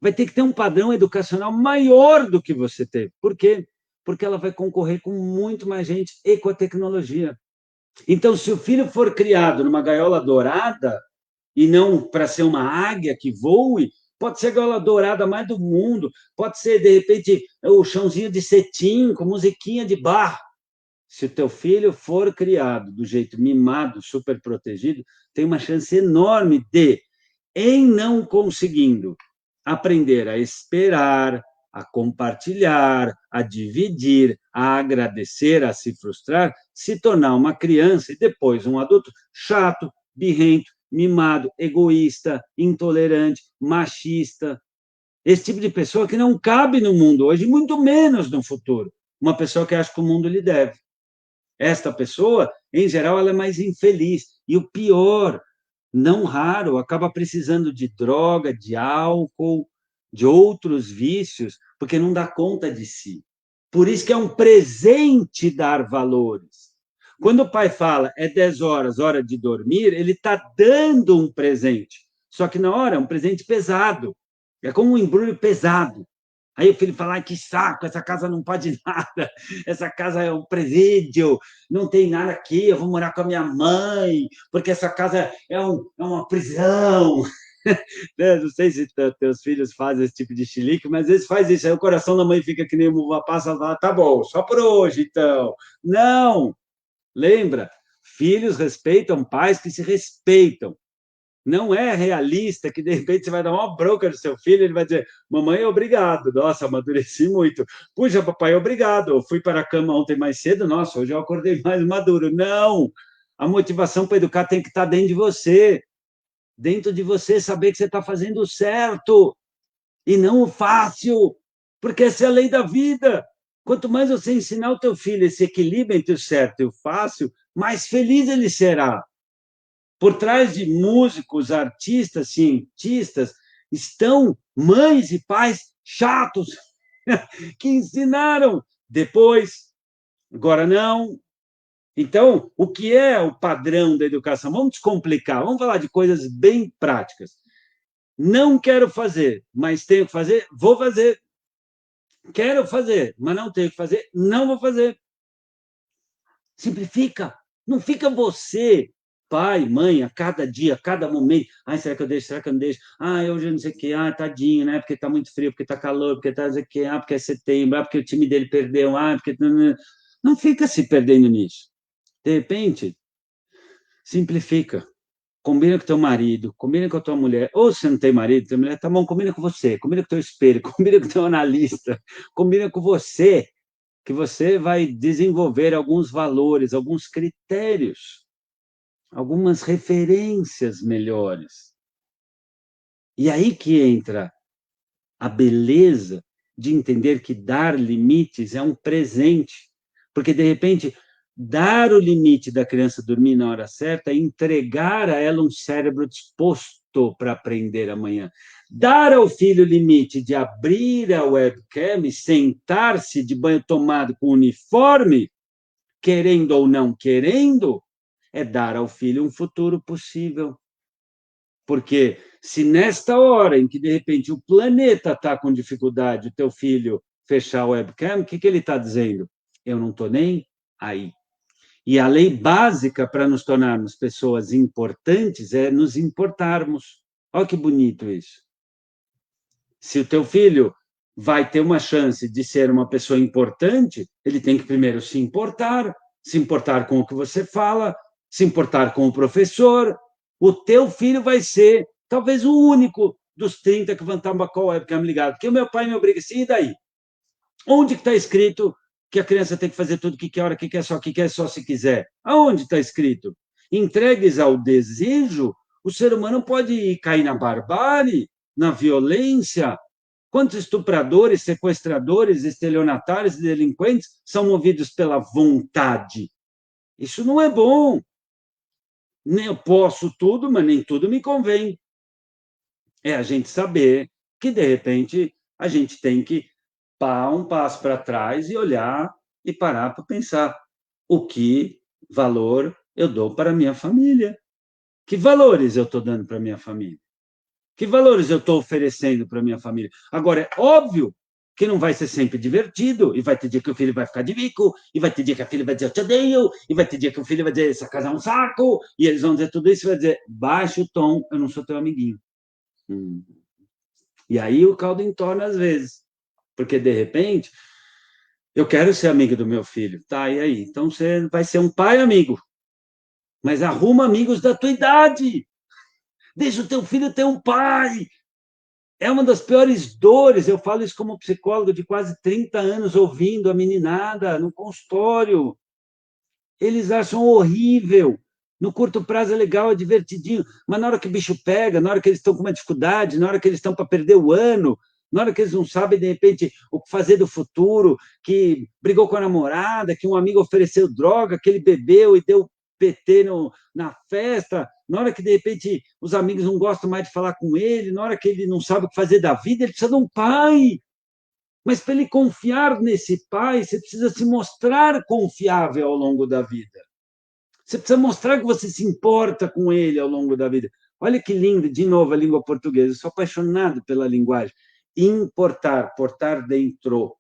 Vai ter que ter um padrão educacional maior do que você teve. Por quê? Porque ela vai concorrer com muito mais gente e com a tecnologia. Então, se o filho for criado numa gaiola dourada, e não para ser uma águia que voe, pode ser a gaiola dourada mais do mundo, pode ser, de repente, o chãozinho de cetim, com musiquinha de bar. Se o teu filho for criado do jeito mimado, super protegido, tem uma chance enorme de, em não conseguindo aprender a esperar, a compartilhar, a dividir, a agradecer, a se frustrar, se tornar uma criança e depois um adulto chato, birrento, mimado, egoísta, intolerante, machista. Esse tipo de pessoa que não cabe no mundo hoje, muito menos no futuro. Uma pessoa que acha que o mundo lhe deve. Esta pessoa, em geral, ela é mais infeliz. E o pior, não raro, acaba precisando de droga, de álcool, de outros vícios, porque não dá conta de si. Por isso que é um presente dar valores. Quando o pai fala é 10 horas, hora de dormir, ele está dando um presente. Só que na hora é um presente pesado. É como um embrulho pesado. Aí o filho fala, que saco, essa casa não pode nada, essa casa é um presídio, não tem nada aqui, eu vou morar com a minha mãe, porque essa casa é uma prisão. Não sei se teus filhos fazem esse tipo de chilique, mas eles fazem isso, aí o coração da mãe fica que nem uma passa, fala, tá bom, só por hoje, então. Não! Lembra? Filhos respeitam pais que se respeitam. Não é realista que, de repente, você vai dar uma bronca no seu filho, ele vai dizer, mamãe, obrigado, nossa, amadureci muito. Puxa, papai, obrigado, eu fui para a cama ontem mais cedo, nossa, hoje eu acordei mais maduro. Não! A motivação para educar tem que estar dentro de você, saber que você está fazendo o certo, e não o fácil, porque essa é a lei da vida. Quanto mais você ensinar o teu filho esse equilíbrio entre o certo e o fácil, mais feliz ele será. Por trás de músicos, artistas, cientistas, estão mães e pais chatos que ensinaram depois, agora não. Então, o que é o padrão da educação? Vamos descomplicar, vamos falar de coisas bem práticas. Não quero fazer, mas tenho que fazer, vou fazer. Quero fazer, mas não tenho que fazer, não vou fazer. Simplifica. Não fica você, pai, mãe, a cada dia, a cada momento. Ai, será que eu deixo? Será que eu não deixo? Ai, hoje eu não sei o quê. Ai, tadinho, né? Porque tá muito frio, porque tá calor, porque tá não sei o quê. Ah, porque é setembro. Ah, porque o time dele perdeu. Ah, porque... Não fica se perdendo nisso. De repente, simplifica. Combina com teu marido, combina com a tua mulher. Ou se não tem marido, tem mulher, tá bom, combina com você, combina com teu espelho, combina com teu analista, combina com você, que você vai desenvolver alguns valores, alguns critérios, algumas referências melhores. E aí que entra a beleza de entender que dar limites é um presente, porque, de repente, dar o limite da criança dormir na hora certa é entregar a ela um cérebro disposto para aprender amanhã. Dar ao filho o limite de abrir a webcam e sentar-se de banho tomado com uniforme, querendo ou não querendo, é dar ao filho um futuro possível. Porque se nesta hora em que, de repente, o planeta está com dificuldade, o teu filho fechar a webcam, o que ele está dizendo? Eu não estou nem aí. E a lei básica para nos tornarmos pessoas importantes é nos importarmos. Olha que bonito isso. Se o teu filho vai ter uma chance de ser uma pessoa importante, ele tem que primeiro se importar com o que você fala, se importar com o professor. O teu filho vai ser talvez o único dos 30 que vão estar uma webcam ligada. Porque o meu pai me obriga assim, e daí? Onde que está escrito que a criança tem que fazer tudo o que quer, hora que quer só se quiser? Aonde está escrito? Entregues ao desejo, o ser humano pode cair na barbárie, na violência. Quantos estupradores, sequestradores, estelionatários e delinquentes são movidos pela vontade? Isso não é bom. Nem eu posso tudo, mas nem tudo me convém. É a gente saber que, de repente, a gente tem que dar um passo para trás e olhar e parar para pensar o que valor eu dou para a minha família. Que valores eu estou dando para a minha família? Que valores eu estou oferecendo para a minha família? Agora, é óbvio que não vai ser sempre divertido, e vai ter dia que o filho vai ficar de bico, e vai ter dia que a filha vai dizer eu te odeio, e vai ter dia que o filho vai dizer essa casa é um saco, e eles vão dizer tudo isso e vai dizer baixa o tom, eu não sou teu amiguinho. E aí o caldo entorna às vezes, porque de repente eu quero ser amigo do meu filho, tá? E aí? Então você vai ser um pai amigo, mas arruma amigos da tua idade. Deixa o teu filho ter um pai. É uma das piores dores, eu falo isso como psicólogo de quase 30 anos, ouvindo a meninada no consultório. Eles acham horrível. No curto prazo é legal, é divertidinho, mas na hora que o bicho pega, na hora que eles estão com uma dificuldade, na hora que eles estão para perder o ano, na hora que eles não sabem, de repente, o que fazer do futuro, que brigou com a namorada, que um amigo ofereceu droga, que ele bebeu e deu PT na festa, na hora que, de repente, os amigos não gostam mais de falar com ele, na hora que ele não sabe o que fazer da vida, ele precisa de um pai. Mas para ele confiar nesse pai, você precisa se mostrar confiável ao longo da vida. Você precisa mostrar que você se importa com ele ao longo da vida. Olha que lindo, de novo, a língua portuguesa. Eu sou apaixonado pela linguagem. Importar, portar dentro.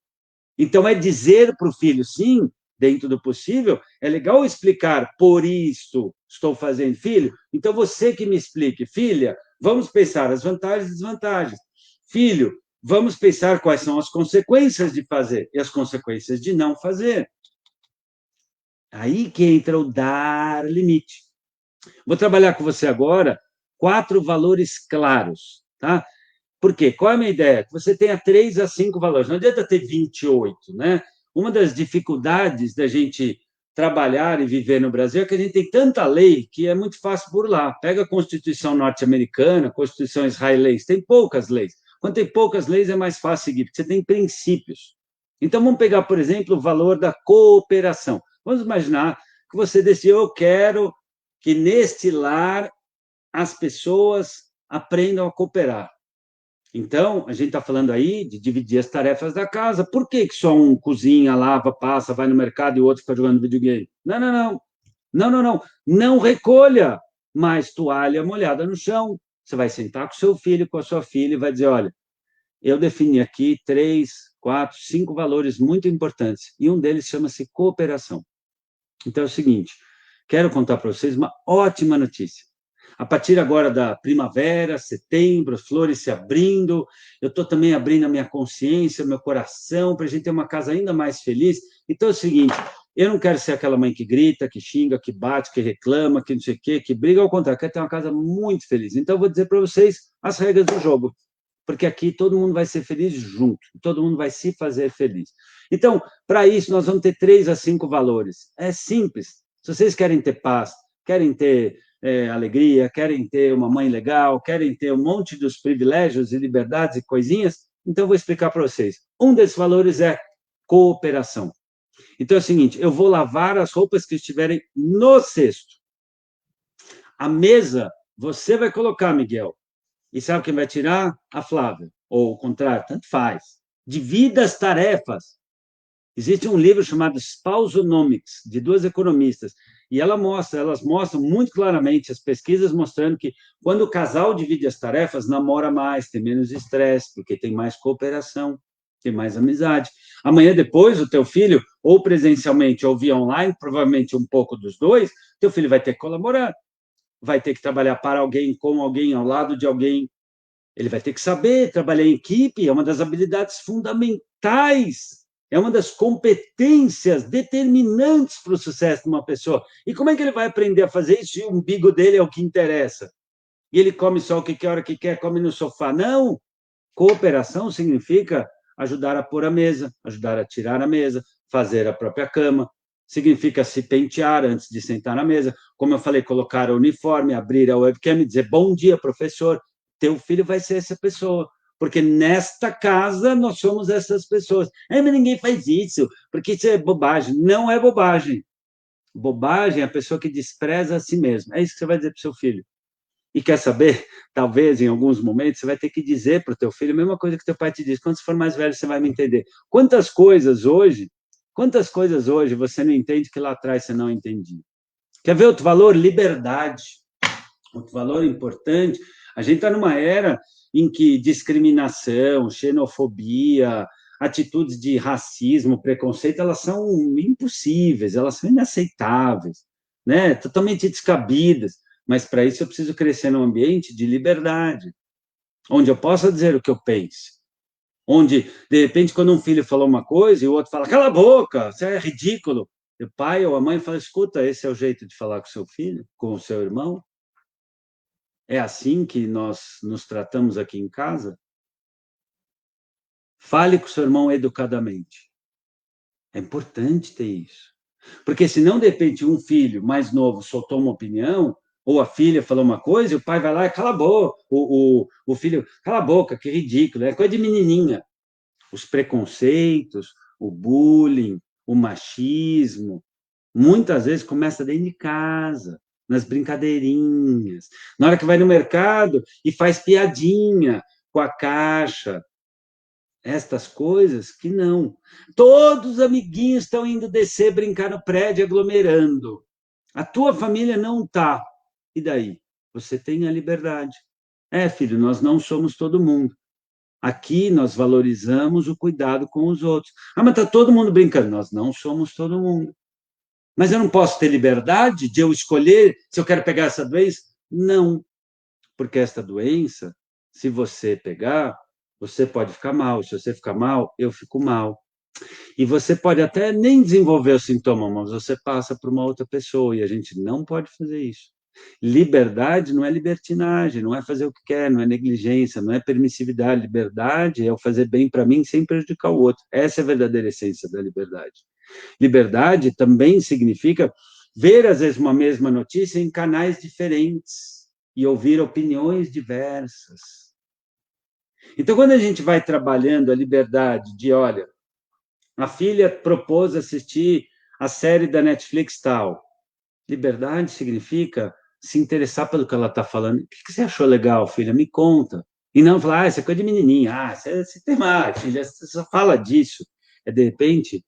Então, é dizer para o filho, sim, dentro do possível, é legal explicar, por isso estou fazendo, filho, então você que me explique, filha, vamos pensar as vantagens e desvantagens. Filho, vamos pensar quais são as consequências de fazer e as consequências de não fazer. Aí que entra o dar limite. Vou trabalhar com você agora 4 valores claros, tá? Por quê? Qual é a minha ideia? Que você tenha 3 a 5 valores. Não adianta ter 28, né? Uma das dificuldades da gente trabalhar e viver no Brasil é que a gente tem tanta lei que é muito fácil burlar. Pega a Constituição norte-americana, a Constituição israelense, tem poucas leis. Quando tem poucas leis, é mais fácil seguir, porque você tem princípios. Então, vamos pegar, por exemplo, o valor da cooperação. Vamos imaginar que você decidiu, eu quero que neste lar as pessoas aprendam a cooperar. Então, a gente está falando aí de dividir as tarefas da casa. Por que só um cozinha, lava, passa, vai no mercado e o outro fica jogando videogame? Não, não, não. Não, não, não. Não recolha mais toalha molhada no chão. Você vai sentar com seu filho, com a sua filha e vai dizer, olha, eu defini aqui 3, 4, 5 valores muito importantes. E um deles chama-se cooperação. Então é o seguinte, quero contar para vocês uma ótima notícia. A partir agora da primavera, setembro, as flores se abrindo, eu estou também abrindo a minha consciência, meu coração, para a gente ter uma casa ainda mais feliz. Então é o seguinte, eu não quero ser aquela mãe que grita, que xinga, que bate, que reclama, que não sei o quê, que briga, ao contrário, eu quero ter uma casa muito feliz. Então eu vou dizer para vocês as regras do jogo, porque aqui todo mundo vai ser feliz junto, todo mundo vai se fazer feliz. Então, para isso, nós vamos ter 3 a 5 valores. É simples. Se vocês querem ter paz, querem ter alegria, querem ter uma mãe legal, querem ter um monte dos privilégios e liberdades e coisinhas, então eu vou explicar para vocês. Um desses valores é cooperação. Então é o seguinte, eu vou lavar as roupas que estiverem no cesto. A mesa, você vai colocar, Miguel. E sabe quem vai tirar? A Flávia. Ou o contrário, tanto faz. Divida as tarefas. Existe um livro chamado Spousonomics, de 2 economistas, e elas mostram muito claramente, as pesquisas mostrando que quando o casal divide as tarefas, namora mais, tem menos estresse, porque tem mais cooperação, tem mais amizade. Amanhã depois, o teu filho, ou presencialmente ou via online, provavelmente um pouco dos dois, teu filho vai ter que colaborar, vai ter que trabalhar para alguém, com alguém, ao lado de alguém. Ele vai ter que saber trabalhar em equipe, é uma das habilidades fundamentais, é uma das competências determinantes para o sucesso de uma pessoa. E como é que ele vai aprender a fazer isso se o umbigo dele é o que interessa? e ele come só o que quer, a hora que quer, come no sofá. Não! Cooperação significa ajudar a pôr a mesa, ajudar a tirar a mesa, fazer a própria cama, significa se pentear antes de sentar na mesa. Como eu falei, colocar o uniforme, abrir a webcam e dizer, bom dia, professor, teu filho vai ser essa pessoa. Porque nesta casa nós somos essas pessoas. Mas ninguém faz isso, porque isso é bobagem. Não é bobagem. Bobagem é a pessoa que despreza a si mesma. É isso que você vai dizer para o seu filho. E quer saber? Talvez, em alguns momentos, você vai ter que dizer para o teu filho a mesma coisa que teu pai te diz. Quando você for mais velho, você vai me entender. Quantas coisas hoje você não entende que lá atrás você não entendia? Quer ver outro valor? Liberdade. Outro valor importante. A gente está numa era em que discriminação, xenofobia, atitudes de racismo, preconceito, elas são impossíveis, elas são inaceitáveis, né? Totalmente descabidas. Mas para isso eu preciso crescer num ambiente de liberdade, onde eu possa dizer o que eu penso. Onde, de repente, quando um filho falou uma coisa e o outro fala, cala a boca, você é ridículo. O pai ou a mãe fala, escuta, esse é o jeito de falar com o seu filho, com o seu irmão? É assim que nós nos tratamos aqui em casa? Fale com o seu irmão educadamente. É importante ter isso. Porque senão, de repente, um filho mais novo soltou uma opinião, ou a filha falou uma coisa, e o pai vai lá e cala a boca. O filho, cala a boca, que ridículo, é coisa de menininha. Os preconceitos, o bullying, o machismo, muitas vezes começa dentro de casa, nas brincadeirinhas. Na hora que vai no mercado e faz piadinha com a caixa. Estas coisas que não. Todos os amiguinhos estão indo descer, brincar no prédio, aglomerando. A tua família não está. E daí? Você tem a liberdade. É, filho, nós não somos todo mundo. Aqui nós valorizamos o cuidado com os outros. Ah, mas está todo mundo brincando. Nós não somos todo mundo. Mas eu não posso ter liberdade de eu escolher se eu quero pegar essa doença? Não. Porque esta doença, se você pegar, você pode ficar mal. Se você ficar mal, eu fico mal. E você pode até nem desenvolver o sintoma, mas você passa para uma outra pessoa, e a gente não pode fazer isso. Liberdade não é libertinagem, não é fazer o que quer, não é negligência, não é permissividade. Liberdade é eu fazer bem para mim sem prejudicar o outro. Essa é a verdadeira essência da liberdade. Liberdade também significa ver, às vezes, uma mesma notícia em canais diferentes e ouvir opiniões diversas. Então, quando a gente vai trabalhando a liberdade de, olha, a filha propôs assistir a série da Netflix tal. Liberdade significa se interessar pelo que ela está falando. O que você achou legal, filha? Me conta. E não falar, isso é coisa de menininha. Você tem mais, filha, você só fala disso. É, de repente,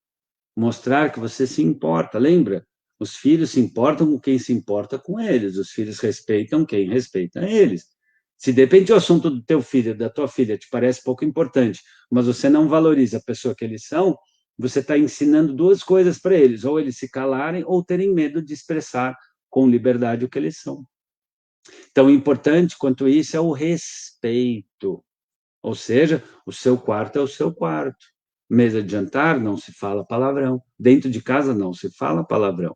mostrar que você se importa. Lembra? Os filhos se importam com quem se importa com eles. Os filhos respeitam quem respeita eles. Se de repente o assunto do teu filho, da tua filha, te parece pouco importante, mas você não valoriza a pessoa que eles são, você está ensinando duas coisas para eles, ou eles se calarem, ou terem medo de expressar com liberdade o que eles são. Tão importante quanto isso é o respeito. Ou seja, o seu quarto é o seu quarto. Mesa de jantar, não se fala palavrão. Dentro de casa, não se fala palavrão.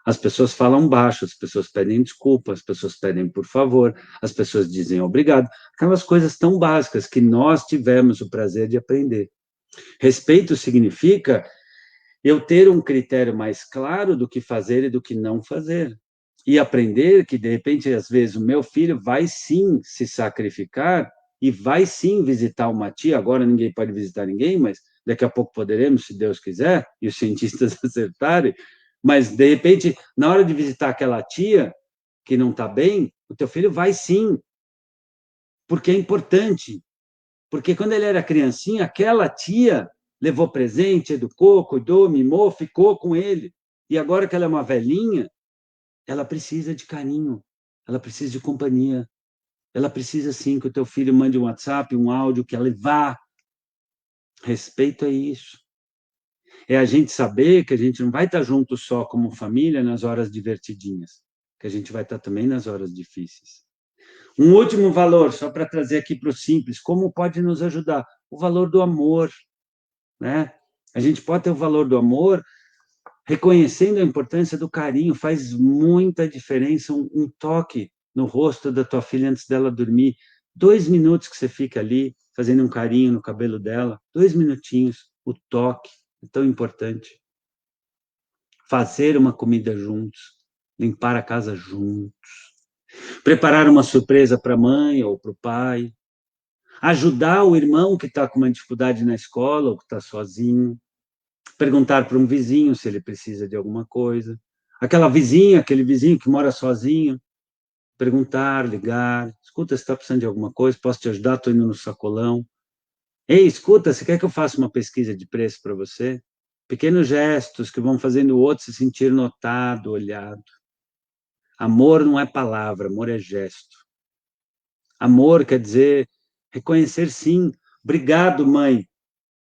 As pessoas falam baixo, as pessoas pedem desculpa, as pessoas pedem por favor, as pessoas dizem obrigado. Aquelas coisas tão básicas que nós tivemos o prazer de aprender. Respeito significa eu ter um critério mais claro do que fazer e do que não fazer. E aprender que, de repente, às vezes, o meu filho vai sim se sacrificar e vai sim visitar uma tia. Agora ninguém pode visitar ninguém, mas daqui a pouco poderemos, se Deus quiser, e os cientistas acertarem. Mas, de repente, na hora de visitar aquela tia que não está bem, o teu filho vai sim, porque é importante. Porque quando ele era criancinha, aquela tia levou presente, educou, cuidou, mimou, ficou com ele. E agora que ela é uma velhinha, ela precisa de carinho, ela precisa de companhia. Ela precisa, sim, que o teu filho mande um WhatsApp, um áudio, que ela vá. Respeito é isso. É a gente saber que a gente não vai estar junto só como família nas horas divertidinhas, que a gente vai estar também nas horas difíceis. Um último valor, só para trazer aqui para o simples, como pode nos ajudar? O valor do amor, né? A gente pode ter o valor do amor reconhecendo a importância do carinho, faz muita diferença um toque no rosto da tua filha antes dela dormir. 2 minutos que você fica ali, fazendo um carinho no cabelo dela. 2 minutinhos. O toque é tão importante. Fazer uma comida juntos. Limpar a casa juntos. Preparar uma surpresa para a mãe ou para o pai. Ajudar o irmão que está com uma dificuldade na escola ou que está sozinho. Perguntar para um vizinho se ele precisa de alguma coisa. Aquela vizinha, aquele vizinho que mora sozinho. Perguntar, ligar. Escuta, você está precisando de alguma coisa? Posso te ajudar? Estou indo no sacolão. Ei, escuta, você quer que eu faça uma pesquisa de preço para você? Pequenos gestos que vão fazendo o outro se sentir notado, olhado. Amor não é palavra, amor é gesto. Amor quer dizer reconhecer sim. Obrigado, mãe,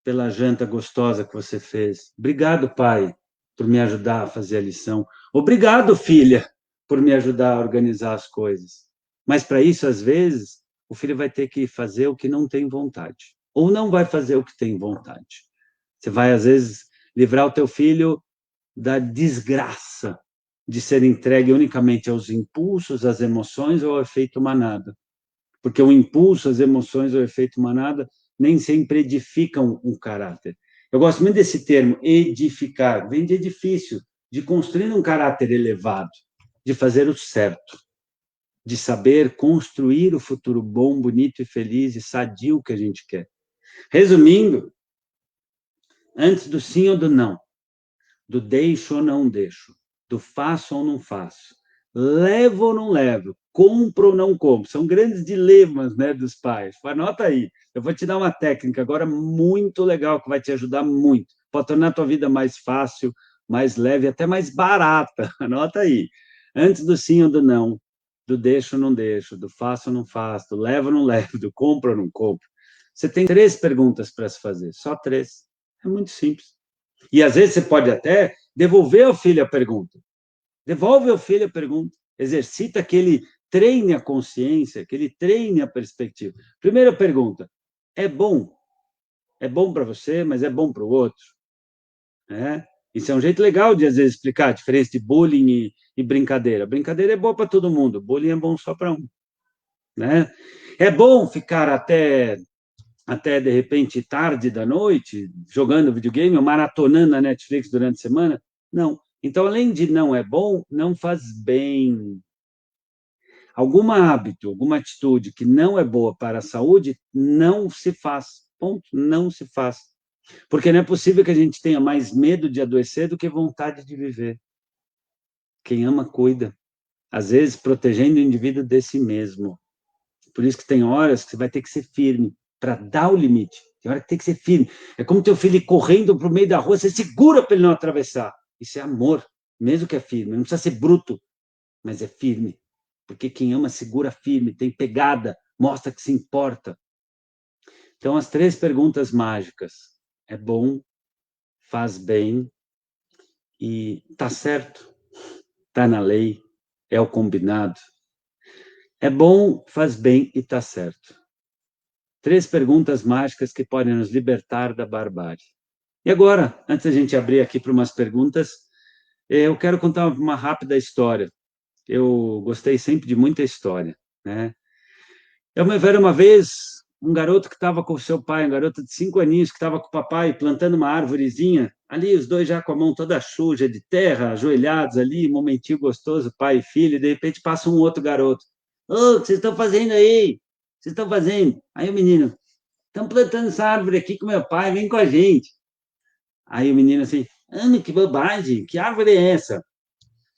pela janta gostosa que você fez. Obrigado, pai, por me ajudar a fazer a lição. Obrigado, filha, por me ajudar a organizar as coisas. Mas para isso, às vezes, o filho vai ter que fazer o que não tem vontade. Ou não vai fazer o que tem vontade. Você vai, às vezes, livrar o teu filho da desgraça de ser entregue unicamente aos impulsos, às emoções ou ao efeito manada. Porque o impulso, as emoções ou o efeito manada nem sempre edificam um caráter. Eu gosto muito desse termo, edificar. Vem de edifício, de construir um caráter elevado, de fazer o certo, de saber construir o futuro bom, bonito e feliz e sadio que a gente quer. Resumindo, antes do sim ou do não, do deixo ou não deixo, do faço ou não faço, levo ou não levo, compro ou não compro, são grandes dilemas, né, dos pais. Anota aí, eu vou te dar uma técnica agora muito legal que vai te ajudar muito, pode tornar a tua vida mais fácil, mais leve, até mais barata. Anota aí, antes do sim ou do não, do deixo ou não deixo, do faço ou não faço, do levo ou não levo, do compro ou não compro. Você tem 3 perguntas para se fazer, só 3. É muito simples. E às vezes você pode até devolver ao filho a pergunta. Devolve ao filho a pergunta. Exercita que ele treine a consciência, que ele treine a perspectiva. Primeira pergunta: é bom? É bom para você, mas é bom para o outro? Isso é um jeito legal de, às vezes, explicar a diferença de bullying e brincadeira. Brincadeira é boa para todo mundo, bullying é bom só para um. Né? É bom ficar até, de repente, tarde da noite, jogando videogame ou maratonando a Netflix durante a semana? Não. Então, além de não é bom, não faz bem. Algum hábito, alguma atitude que não é boa para a saúde, não se faz. Ponto. Não se faz. Porque não é possível que a gente tenha mais medo de adoecer do que vontade de viver. Quem ama, cuida. Às vezes, protegendo o indivíduo de si mesmo. Por isso que tem horas que você vai ter que ser firme para dar o limite. Tem hora que tem que ser firme. É como teu filho ir correndo para o meio da rua, você segura para ele não atravessar. Isso é amor, mesmo que é firme. Não precisa ser bruto, mas é firme. Porque quem ama segura firme, tem pegada, mostra que se importa. Então, as 3 perguntas mágicas. É bom, faz bem e tá certo, tá na lei, é o combinado. É bom, faz bem e tá certo. 3 perguntas mágicas que podem nos libertar da barbárie. E agora, antes da gente abrir aqui para umas perguntas, eu quero contar uma rápida história. Eu gostei sempre de muita história, né? Eu me lembro uma vez um garoto que estava com o seu pai, um garoto de 5 aninhos que estava com o papai plantando uma árvorezinha, ali os dois já com a mão toda suja de terra, ajoelhados ali, um momentinho gostoso, pai e filho, e de repente passa um outro garoto. Ô, o que vocês estão fazendo aí? O que vocês estão fazendo? Aí o menino, estão plantando essa árvore aqui com meu pai, vem com a gente. Aí o menino assim, que bobagem, que árvore é essa?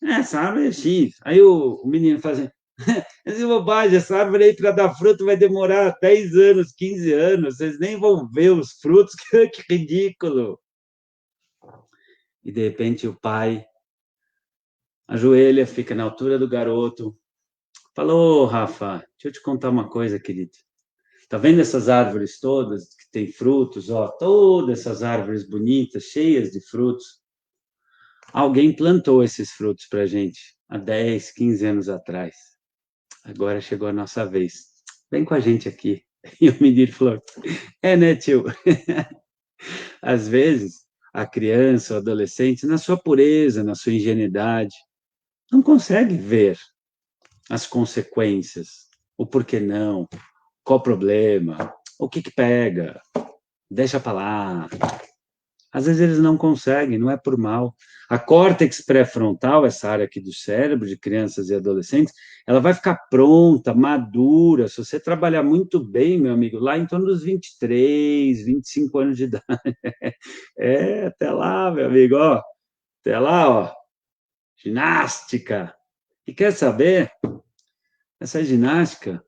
Essa árvore é X. Aí o menino faz assim, essa bobagem, essa árvore aí para dar fruto vai demorar 10 anos, 15 anos, vocês nem vão ver os frutos, que ridículo. E de repente o pai ajoelha, fica na altura do garoto, falou, Rafa, deixa eu te contar uma coisa, querido. Tá vendo essas árvores todas que tem frutos, ó, todas essas árvores bonitas, cheias de frutos? Alguém plantou esses frutos para a gente há 10, 15 anos atrás. Agora chegou a nossa vez. Vem com a gente aqui. E o menino falou, né, tio? Às vezes, a criança, o adolescente, na sua pureza, na sua ingenuidade, não consegue ver as consequências, o porquê não, qual o problema, o que pega, deixa para lá. Às vezes eles não conseguem, não é por mal. A córtex pré-frontal, essa área aqui do cérebro de crianças e adolescentes, ela vai ficar pronta, madura, se você trabalhar muito bem, meu amigo, lá em torno dos 23, 25 anos de idade. Até lá, meu amigo, ó. Até lá, ó. Ginástica. E quer saber? Essa ginástica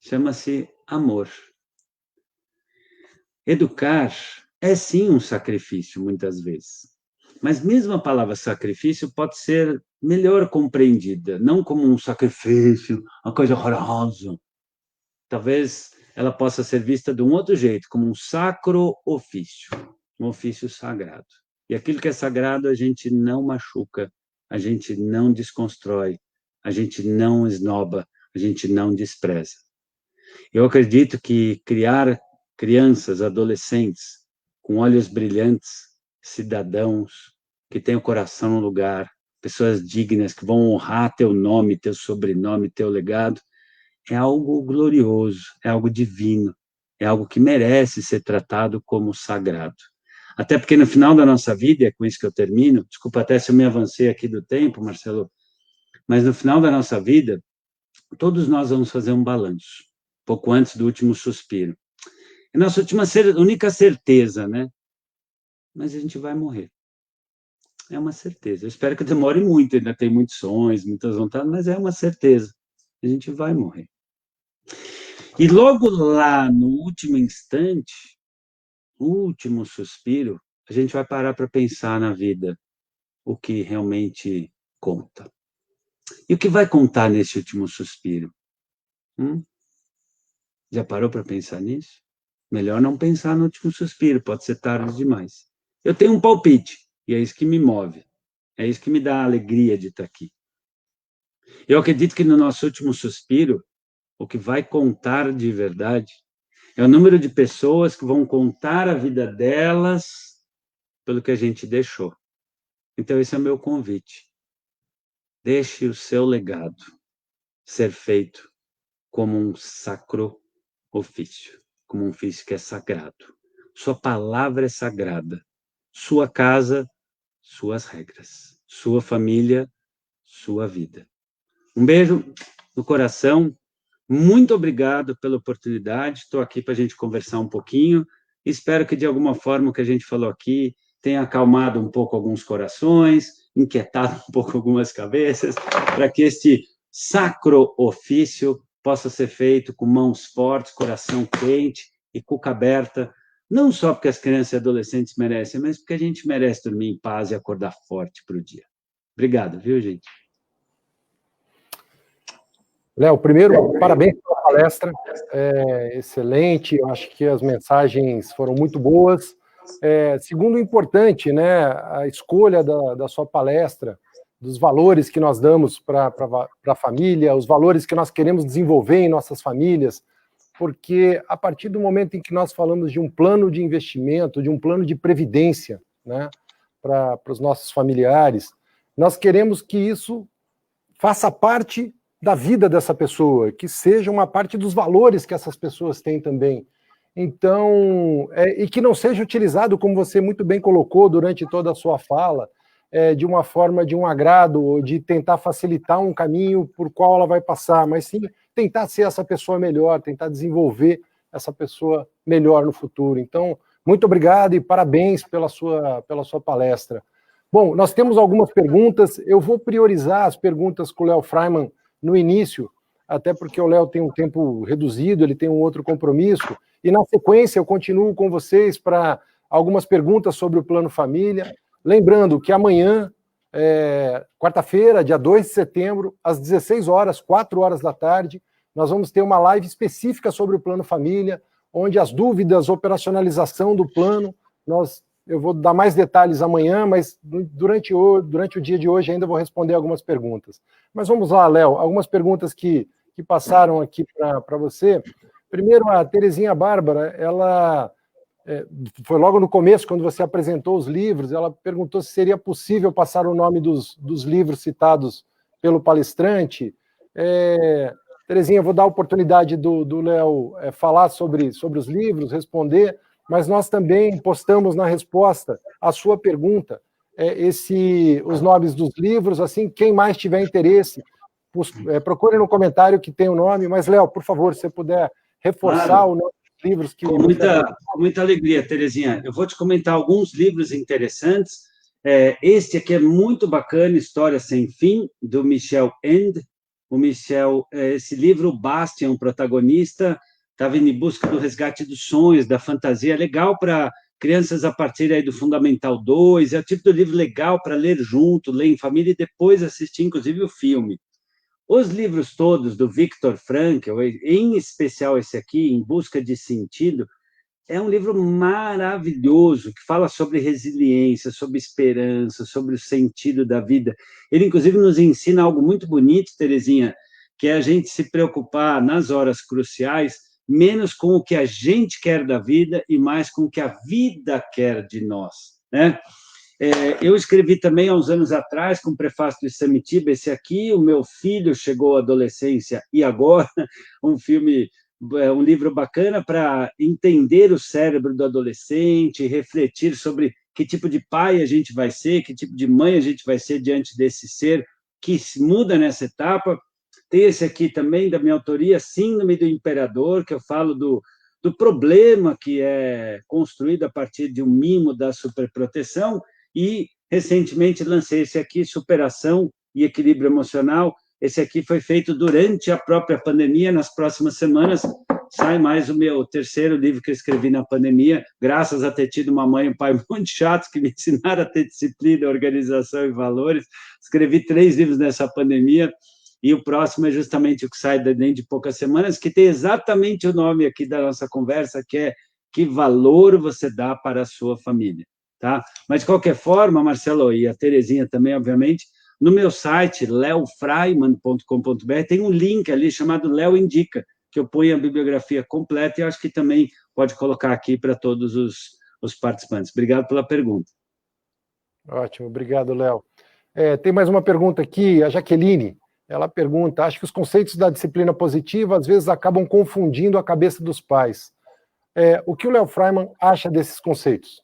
chama-se amor. Educar é sim um sacrifício, muitas vezes. Mas mesmo a palavra sacrifício pode ser melhor compreendida, não como um sacrifício, uma coisa horrorosa. Talvez ela possa ser vista de um outro jeito, como um sacro ofício, um ofício sagrado. E aquilo que é sagrado a gente não machuca, a gente não desconstrói, a gente não esnoba, a gente não despreza. Eu acredito que criar crianças, adolescentes, com olhos brilhantes, cidadãos, que têm o coração no lugar, pessoas dignas, que vão honrar teu nome, teu sobrenome, teu legado, é algo glorioso, é algo divino, é algo que merece ser tratado como sagrado. Até porque no final da nossa vida, e é com isso que eu termino, desculpa até se eu me avancei aqui do tempo, Marcelo, mas no final da nossa vida, todos nós vamos fazer um balanço, pouco antes do último suspiro. É nossa única certeza, né? Mas a gente vai morrer. É uma certeza. Eu espero que demore muito, ainda tem muitos sonhos, muitas vontades, mas é uma certeza. A gente vai morrer. E logo lá, no último instante, último suspiro, a gente vai parar para pensar na vida, o que realmente conta. E o que vai contar nesse último suspiro? Já parou para pensar nisso? Melhor não pensar no último suspiro, pode ser tarde demais. Eu tenho um palpite, e é isso que me move. É isso que me dá a alegria de estar aqui. Eu acredito que no nosso último suspiro, o que vai contar de verdade é o número de pessoas que vão contar a vida delas pelo que a gente deixou. Então, esse é o meu convite. Deixe o seu legado ser feito como um sacro ofício, como um ofício que é sagrado. Sua palavra é sagrada. Sua casa, suas regras. Sua família, sua vida. Um beijo no coração. Muito obrigado pela oportunidade. Estou aqui para a gente conversar um pouquinho. Espero que, de alguma forma, o que a gente falou aqui tenha acalmado um pouco alguns corações, inquietado um pouco algumas cabeças, para que este sacro ofício possa ser feito com mãos fortes, coração quente e cuca aberta, não só porque as crianças e adolescentes merecem, mas porque a gente merece dormir em paz e acordar forte para o dia. Obrigado, viu, gente?
Léo, primeiro, parabéns pela palestra, excelente, eu acho que as mensagens foram muito boas. Segundo, importante, né, a escolha da sua palestra, dos valores que nós damos para a família, os valores que nós queremos desenvolver em nossas famílias, porque a partir do momento em que nós falamos de um plano de investimento, de um plano de previdência, né, para os nossos familiares, nós queremos que isso faça parte da vida dessa pessoa, que seja uma parte dos valores que essas pessoas têm também. Então, e que não seja utilizado, como você muito bem colocou durante toda a sua fala, de uma forma de um agrado, ou de tentar facilitar um caminho por qual ela vai passar, mas sim tentar ser essa pessoa melhor, tentar desenvolver essa pessoa melhor no futuro. Então, muito obrigado e parabéns pela sua palestra. Bom, nós temos algumas perguntas, eu vou priorizar as perguntas com o Léo Freiman no início, até porque o Léo tem um tempo reduzido, ele tem um outro compromisso, e na sequência eu continuo com vocês para algumas perguntas sobre o Plano Família, lembrando que amanhã, quarta-feira, dia 2 de setembro, às 16 horas, 4 horas da tarde, nós vamos ter uma live específica sobre o Plano Família, onde as dúvidas, operacionalização do plano, eu vou dar mais detalhes amanhã, mas durante o dia de hoje ainda vou responder algumas perguntas. Mas vamos lá, Léo, algumas perguntas que passaram aqui para você. Primeiro, a Terezinha Bárbara, ela foi logo no começo, quando você apresentou os livros, ela perguntou se seria possível passar o nome dos livros citados pelo palestrante. Terezinha, eu vou dar a oportunidade do Léo falar sobre os livros, responder, mas nós também postamos na resposta a sua pergunta, os nomes dos livros, assim, quem mais tiver interesse, procure no comentário que tem o nome, mas, Léo, por favor, se você puder reforçar
Claro.
o nome dos livros que...
Com muita alegria, Terezinha. Eu vou te comentar alguns livros interessantes. Este aqui é muito bacana, História Sem Fim, do Michel Ende. O Michel, esse livro, o Bastian, protagonista, estava em busca do resgate dos sonhos, da fantasia, legal para crianças a partir aí do Fundamental 2, é o tipo de livro legal para ler junto, ler em família e depois assistir, inclusive, o filme. Os livros todos do Viktor Frankl, em especial esse aqui, Em Busca de Sentido, é um livro maravilhoso, que fala sobre resiliência, sobre esperança, sobre o sentido da vida. Ele, inclusive, nos ensina algo muito bonito, Terezinha, que é a gente se preocupar, nas horas cruciais, menos com o que a gente quer da vida e mais com o que a vida quer de nós, né? Eu escrevi também, há uns anos atrás, com o prefácio do Samitiba, esse aqui, O Meu Filho Chegou à Adolescência e Agora, um livro bacana para entender o cérebro do adolescente, refletir sobre que tipo de pai a gente vai ser, que tipo de mãe a gente vai ser diante desse ser que muda nessa etapa. Tem esse aqui também, da minha autoria, Síndrome do Imperador, que eu falo do problema que é construído a partir de um mimo da superproteção, e, recentemente, lancei esse aqui, Superação e Equilíbrio Emocional. Esse aqui foi feito durante a própria pandemia. Nas próximas semanas sai mais o meu terceiro livro que eu escrevi na pandemia, graças a ter tido uma mãe e um pai muito chatos que me ensinaram a ter disciplina, organização e valores. Escrevi 3 livros nessa pandemia, e o próximo é justamente o que sai dentro de poucas semanas, que tem exatamente o nome aqui da nossa conversa, que é Que Valor Você Dá para a Sua Família. Tá? Mas, de qualquer forma, Marcelo, e a Terezinha também, obviamente, no meu site, leofreiman.com.br, tem um link ali chamado Léo Indica, que eu ponho a bibliografia completa e acho que também pode colocar aqui para todos os participantes. Obrigado pela pergunta.
Ótimo, obrigado, Léo. Tem mais uma pergunta aqui, a Jaqueline. Ela pergunta, acho que os conceitos da disciplina positiva às vezes acabam confundindo a cabeça dos pais. O que o Léo Freiman acha desses conceitos?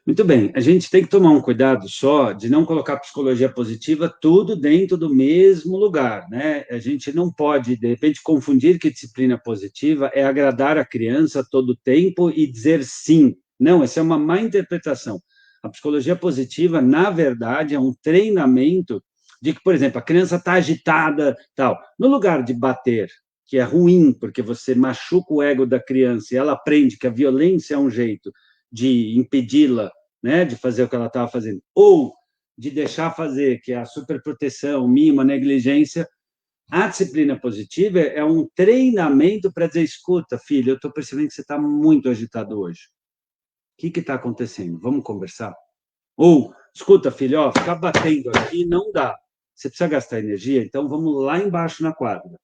Muito bem, a gente tem que tomar um cuidado só de não colocar psicologia positiva tudo dentro do mesmo lugar, né? A gente não pode, de repente, confundir que disciplina positiva é agradar a criança todo o tempo e dizer sim. Não, essa é uma má interpretação. A psicologia positiva, na verdade, é um treinamento de que, por exemplo, a criança está agitada, tal. No lugar de bater, que é ruim, porque você machuca o ego da criança e ela aprende que a violência é um jeito de impedi-la, né, de fazer o que ela estava fazendo, ou de deixar fazer, que é a superproteção, mimo, a negligência, a disciplina positiva é um treinamento para dizer, escuta, filho, eu estou percebendo que você está muito agitado hoje. O que está acontecendo? Vamos conversar? Ou, escuta, filho, ó, ficar batendo aqui não dá. Você precisa gastar energia, então vamos lá embaixo na quadra.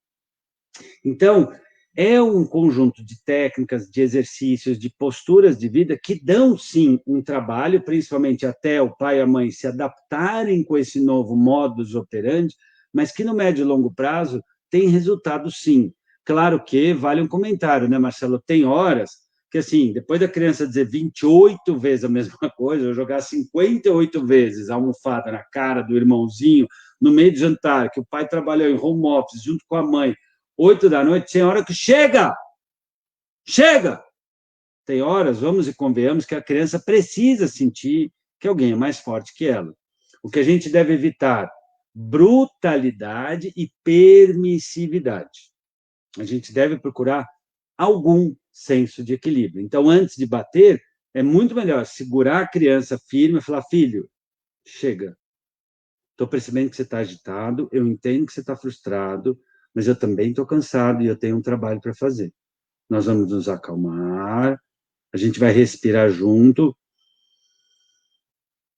Então, é um conjunto de técnicas, de exercícios, de posturas de vida que dão, sim, um trabalho, principalmente até o pai e a mãe se adaptarem com esse novo modus operandi, mas que no médio e longo prazo tem resultado, sim. Claro que vale um comentário, né, Marcelo? Tem horas que, assim, depois da criança dizer 28 vezes a mesma coisa, ou jogar 58 vezes a almofada na cara do irmãozinho, no meio do jantar, que o pai trabalhou em home office junto com a mãe, 8 da noite, tem hora que chega! Chega! Tem horas, vamos e convenhamos, que a criança precisa sentir que alguém é mais forte que ela. O que a gente deve evitar? Brutalidade e permissividade. A gente deve procurar algum senso de equilíbrio. Então, antes de bater, é muito melhor segurar a criança firme e falar, filho, chega. Estou percebendo que você está agitado, eu entendo que você está frustrado, mas eu também estou cansado e eu tenho um trabalho para fazer. Nós vamos nos acalmar, a gente vai respirar junto,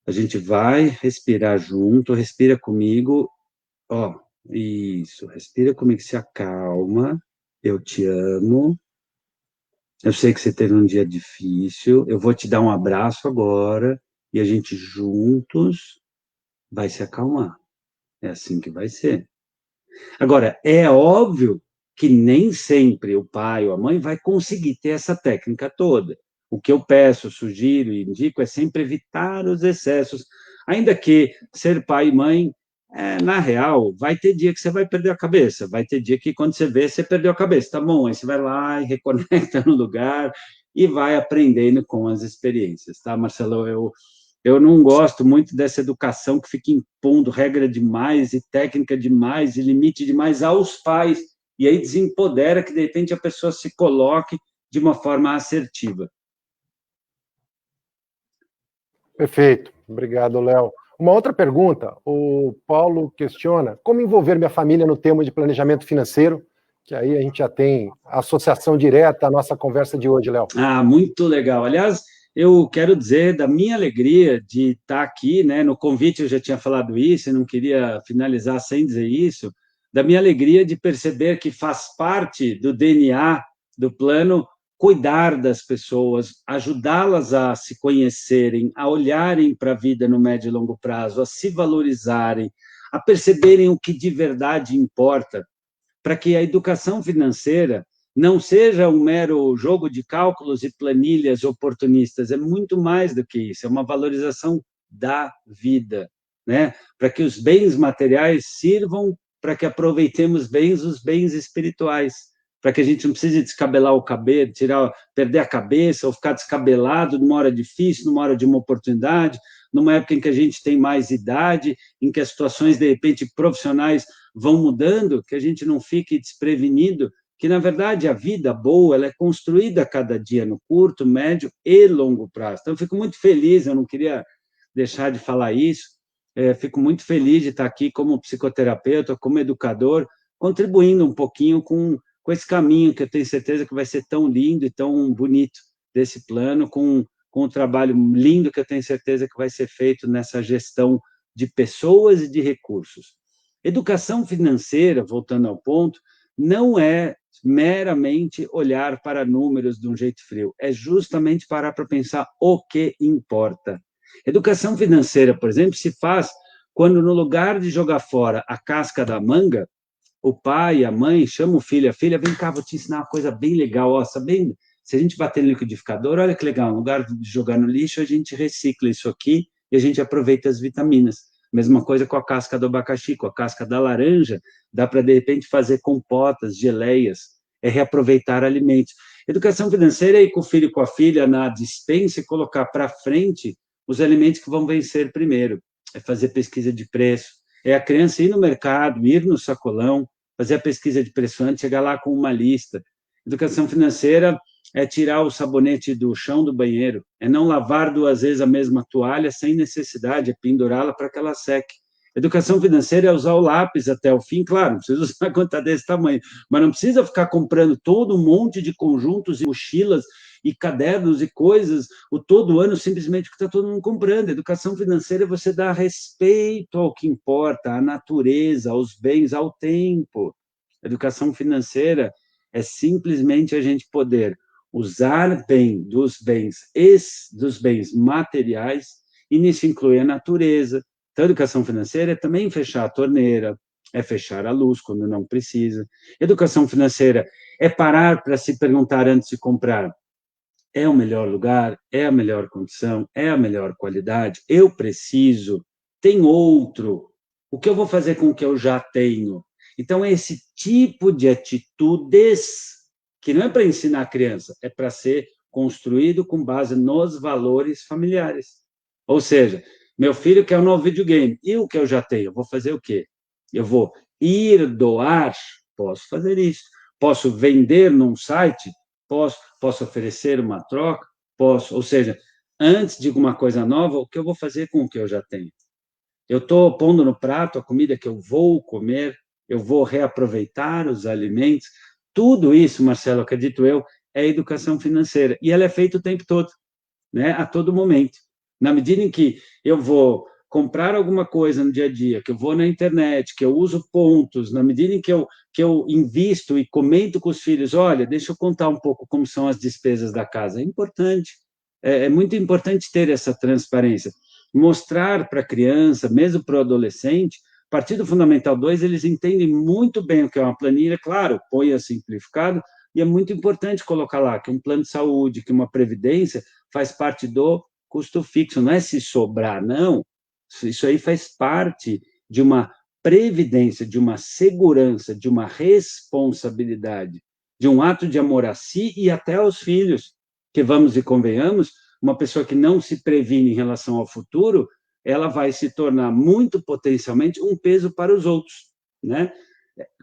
a gente vai respirar junto, respira comigo, ó, isso, respira comigo, se acalma, eu te amo, eu sei que você teve um dia difícil, eu vou te dar um abraço agora e a gente juntos vai se acalmar. É assim que vai ser. Agora, é óbvio que nem sempre o pai ou a mãe vai conseguir ter essa técnica toda. O que eu peço, sugiro e indico é sempre evitar os excessos, ainda que ser pai e mãe, na real, vai ter dia que você vai perder a cabeça, vai ter dia que quando você vê, você perdeu a cabeça, tá bom, aí você vai lá e reconecta no lugar e vai aprendendo com as experiências, tá, Marcelo? Eu não gosto muito dessa educação que fica impondo regra demais e técnica demais e limite demais aos pais, e aí desempodera que, de repente, a pessoa se coloque de uma forma assertiva.
Perfeito. Obrigado, Léo. Uma outra pergunta, o Paulo questiona como envolver minha família no tema de planejamento financeiro, que aí a gente já tem associação direta à nossa conversa de hoje, Léo.
Ah, muito legal. Aliás, eu quero dizer da minha alegria de estar aqui, né? No convite eu já tinha falado isso, e não queria finalizar sem dizer isso, da minha alegria de perceber que faz parte do DNA do plano cuidar das pessoas, ajudá-las a se conhecerem, a olharem para a vida no médio e longo prazo, a se valorizarem, a perceberem o que de verdade importa, para que a educação financeira não seja um mero jogo de cálculos e planilhas oportunistas, é muito mais do que isso, é uma valorização da vida, né? Para que os bens materiais sirvam para que aproveitemos bem os bens espirituais, para que a gente não precise descabelar o cabelo, perder a cabeça ou ficar descabelado numa hora difícil, numa hora de uma oportunidade, numa época em que a gente tem mais idade, em que as situações, de repente, profissionais vão mudando, que a gente não fique desprevenido, que, na verdade, a vida boa ela é construída a cada dia, no curto, médio e longo prazo. Então, eu fico muito feliz, eu não queria deixar de falar isso, fico muito feliz de estar aqui como psicoterapeuta, como educador, contribuindo um pouquinho com esse caminho que eu tenho certeza que vai ser tão lindo e tão bonito desse plano, com um trabalho lindo que eu tenho certeza que vai ser feito nessa gestão de pessoas e de recursos. Educação financeira, voltando ao ponto, não é meramente olhar para números de um jeito frio, é justamente parar para pensar o que importa. Educação financeira, por exemplo, se faz quando, no lugar de jogar fora a casca da manga, o pai, a mãe, chama o filho, a filha, vem cá, vou te ensinar uma coisa bem legal, ó, sabendo? Se a gente bater no liquidificador, olha que legal, no lugar de jogar no lixo, a gente recicla isso aqui e a gente aproveita as vitaminas. Mesma coisa com a casca do abacaxi, com a casca da laranja, dá para, de repente, fazer compotas, geleias, é reaproveitar alimentos. Educação financeira é ir com o filho e com a filha na despensa e colocar para frente os alimentos que vão vencer primeiro, é fazer pesquisa de preço, é a criança ir no mercado, ir no sacolão, fazer a pesquisa de preço antes, chegar lá com uma lista. Educação financeira é tirar o sabonete do chão do banheiro, é não lavar 2 vezes a mesma toalha sem necessidade, é pendurá-la para que ela seque. Educação financeira é usar o lápis até o fim, claro, não precisa usar quando está desse tamanho, mas não precisa ficar comprando todo um monte de conjuntos e mochilas e cadernos e coisas o todo ano simplesmente porque está todo mundo comprando. Educação financeira é você dar respeito ao que importa, à natureza, aos bens, ao tempo. Educação financeira é simplesmente a gente poder usar bem dos bens materiais, e nisso inclui a natureza. Então, a educação financeira é também fechar a torneira, é fechar a luz quando não precisa. Educação financeira é parar para se perguntar antes de comprar: é o melhor lugar? É a melhor condição? É a melhor qualidade? Eu preciso? Tem outro? O que eu vou fazer com o que eu já tenho? Então, é esse tipo de atitudes que não é para ensinar a criança, é para ser construído com base nos valores familiares. Ou seja, meu filho quer um novo videogame, e o que eu já tenho? Eu vou fazer o quê? Eu vou ir doar? Posso fazer isso. Posso vender num site? Posso oferecer uma troca? Posso. Ou seja, antes de alguma coisa nova, o que eu vou fazer com o que eu já tenho? Eu estou pondo no prato a comida que eu vou comer, eu vou reaproveitar os alimentos. Tudo isso, Marcelo, acredito eu, é educação financeira. E ela é feita o tempo todo, né? A todo momento. Na medida em que eu vou comprar alguma coisa no dia a dia, que eu vou na internet, que eu uso pontos, na medida em que eu invisto e comento com os filhos, olha, deixa eu contar um pouco como são as despesas da casa. É importante, é muito importante ter essa transparência. Mostrar para a criança, mesmo para o adolescente, A partir do Fundamental 2, eles entendem muito bem o que é uma planilha, claro, põe a simplificado, e é muito importante colocar lá que um plano de saúde, que uma previdência faz parte do custo fixo, não é se sobrar, não. Isso aí faz parte de uma previdência, de uma segurança, de uma responsabilidade, de um ato de amor a si e até aos filhos, que vamos e convenhamos, uma pessoa que não se previne em relação ao futuro, ela vai se tornar muito potencialmente um peso para os outros, né?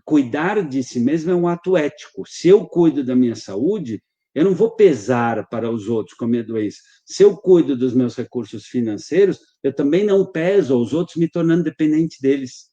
Cuidar de si mesmo é um ato ético. Se eu cuido da minha saúde, eu não vou pesar para os outros com a minha doença. Se eu cuido dos meus recursos financeiros, eu também não peso aos outros, me tornando dependente deles.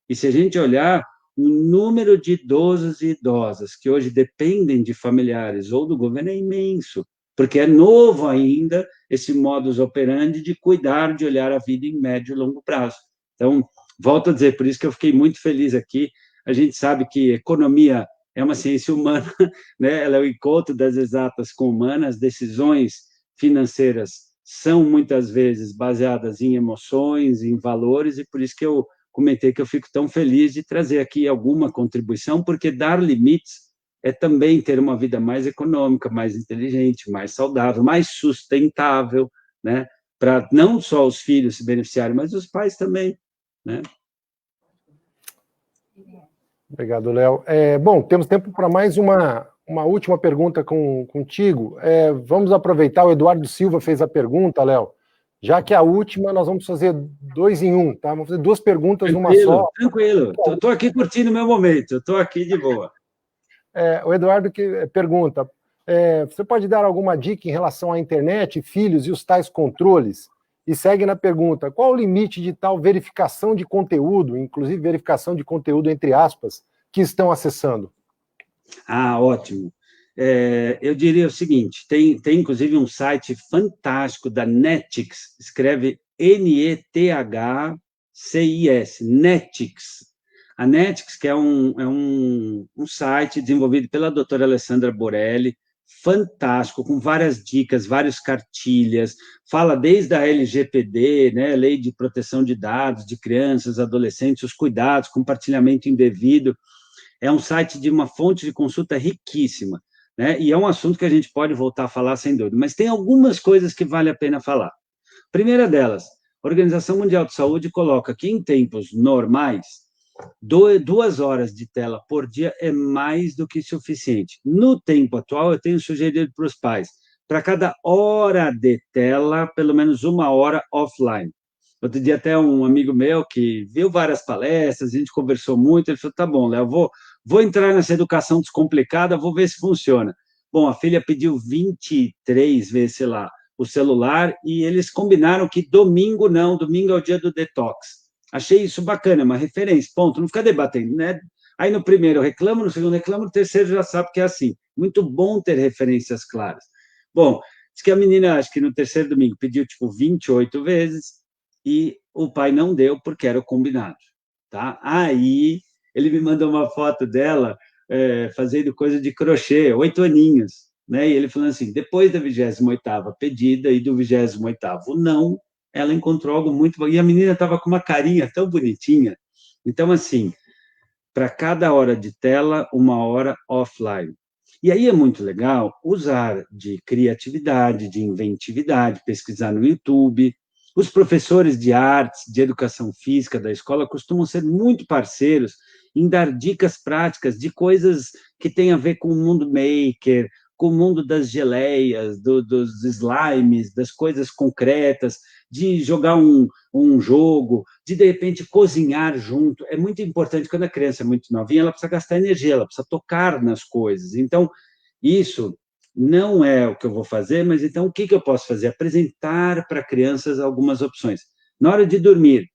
E se a gente olhar o número de idosos e idosas que hoje dependem de familiares ou do governo é imenso, porque é novo ainda esse modus operandi de cuidar, de olhar a vida em médio e longo prazo. Então, volto a dizer, por isso que eu fiquei muito feliz aqui. A gente sabe que economia é uma ciência humana, né? Ela é o encontro das exatas com humanas, decisões financeiras são muitas vezes baseadas em emoções, em valores, e por isso que eu comentei que eu fico tão feliz de trazer aqui alguma contribuição, porque dar limites é também ter uma vida mais econômica, mais inteligente, mais saudável, mais sustentável, né? Para não só os filhos se beneficiarem, mas os pais também, né?
Obrigado, Léo. Bom, temos tempo para mais uma última pergunta contigo. Vamos aproveitar, o Eduardo Silva fez a pergunta, Léo. Já que a última, nós vamos fazer 2 em 1, tá? Vamos fazer 2 perguntas numa só.
Tranquilo. Estou aqui curtindo o meu momento, estou aqui de boa.
O Eduardo que pergunta, você pode dar alguma dica em relação à internet, filhos e os tais controles? E segue na pergunta, qual o limite de tal verificação de conteúdo, inclusive verificação de conteúdo entre aspas, que estão acessando?
Ótimo. Eu diria o seguinte, tem inclusive um site fantástico da Netix, escreve Nethics, Netix. A Netix, que é um site desenvolvido pela doutora Alessandra Borelli, fantástico, com várias dicas, várias cartilhas, fala desde a LGPD, né, Lei de Proteção de Dados de Crianças, Adolescentes, os cuidados, compartilhamento indevido. É um site de uma fonte de consulta riquíssima, né, e é um assunto que a gente pode voltar a falar sem dúvida, mas tem algumas coisas que vale a pena falar. Primeira delas, a Organização Mundial de Saúde coloca que em tempos normais, 2 horas de tela por dia é mais do que suficiente. No tempo atual, eu tenho sugerido para os pais, para cada hora de tela, pelo menos 1 hora offline. Outro dia até um amigo meu que viu várias palestras, a gente conversou muito, ele falou, tá bom, Léo, vou entrar nessa educação descomplicada, vou ver se funciona. Bom, a filha pediu 23 vezes, sei lá, o celular, e eles combinaram que domingo não, domingo é o dia do detox. Achei isso bacana, uma referência, ponto, não ficar debatendo, né? Aí no primeiro eu reclamo, no segundo eu reclamo, no terceiro já sabe que é assim. Muito bom ter referências claras. Bom, diz que a menina, acho que no terceiro domingo, pediu tipo 28 vezes e o pai não deu porque era o combinado, tá? Aí ele me mandou uma foto dela fazendo coisa de crochê, 8 aninhos, né? E ele falando assim, depois da 28ª pedida e do 28º não, ela encontrou algo muito bom. E a menina estava com uma carinha tão bonitinha. Então, assim, para cada hora de tela, 1 hora offline. E aí é muito legal usar de criatividade, de inventividade, pesquisar no YouTube. Os professores de artes, de educação física da escola costumam ser muito parceiros em dar dicas práticas de coisas que têm a ver com o mundo maker, com o mundo das geleias, dos slimes, das coisas concretas, de jogar um jogo, de repente cozinhar junto. É muito importante, quando a criança é muito novinha, ela precisa gastar energia, ela precisa tocar nas coisas. Então, isso não é o que eu vou fazer, mas então o que eu posso fazer? Apresentar para crianças algumas opções. Na hora de dormir,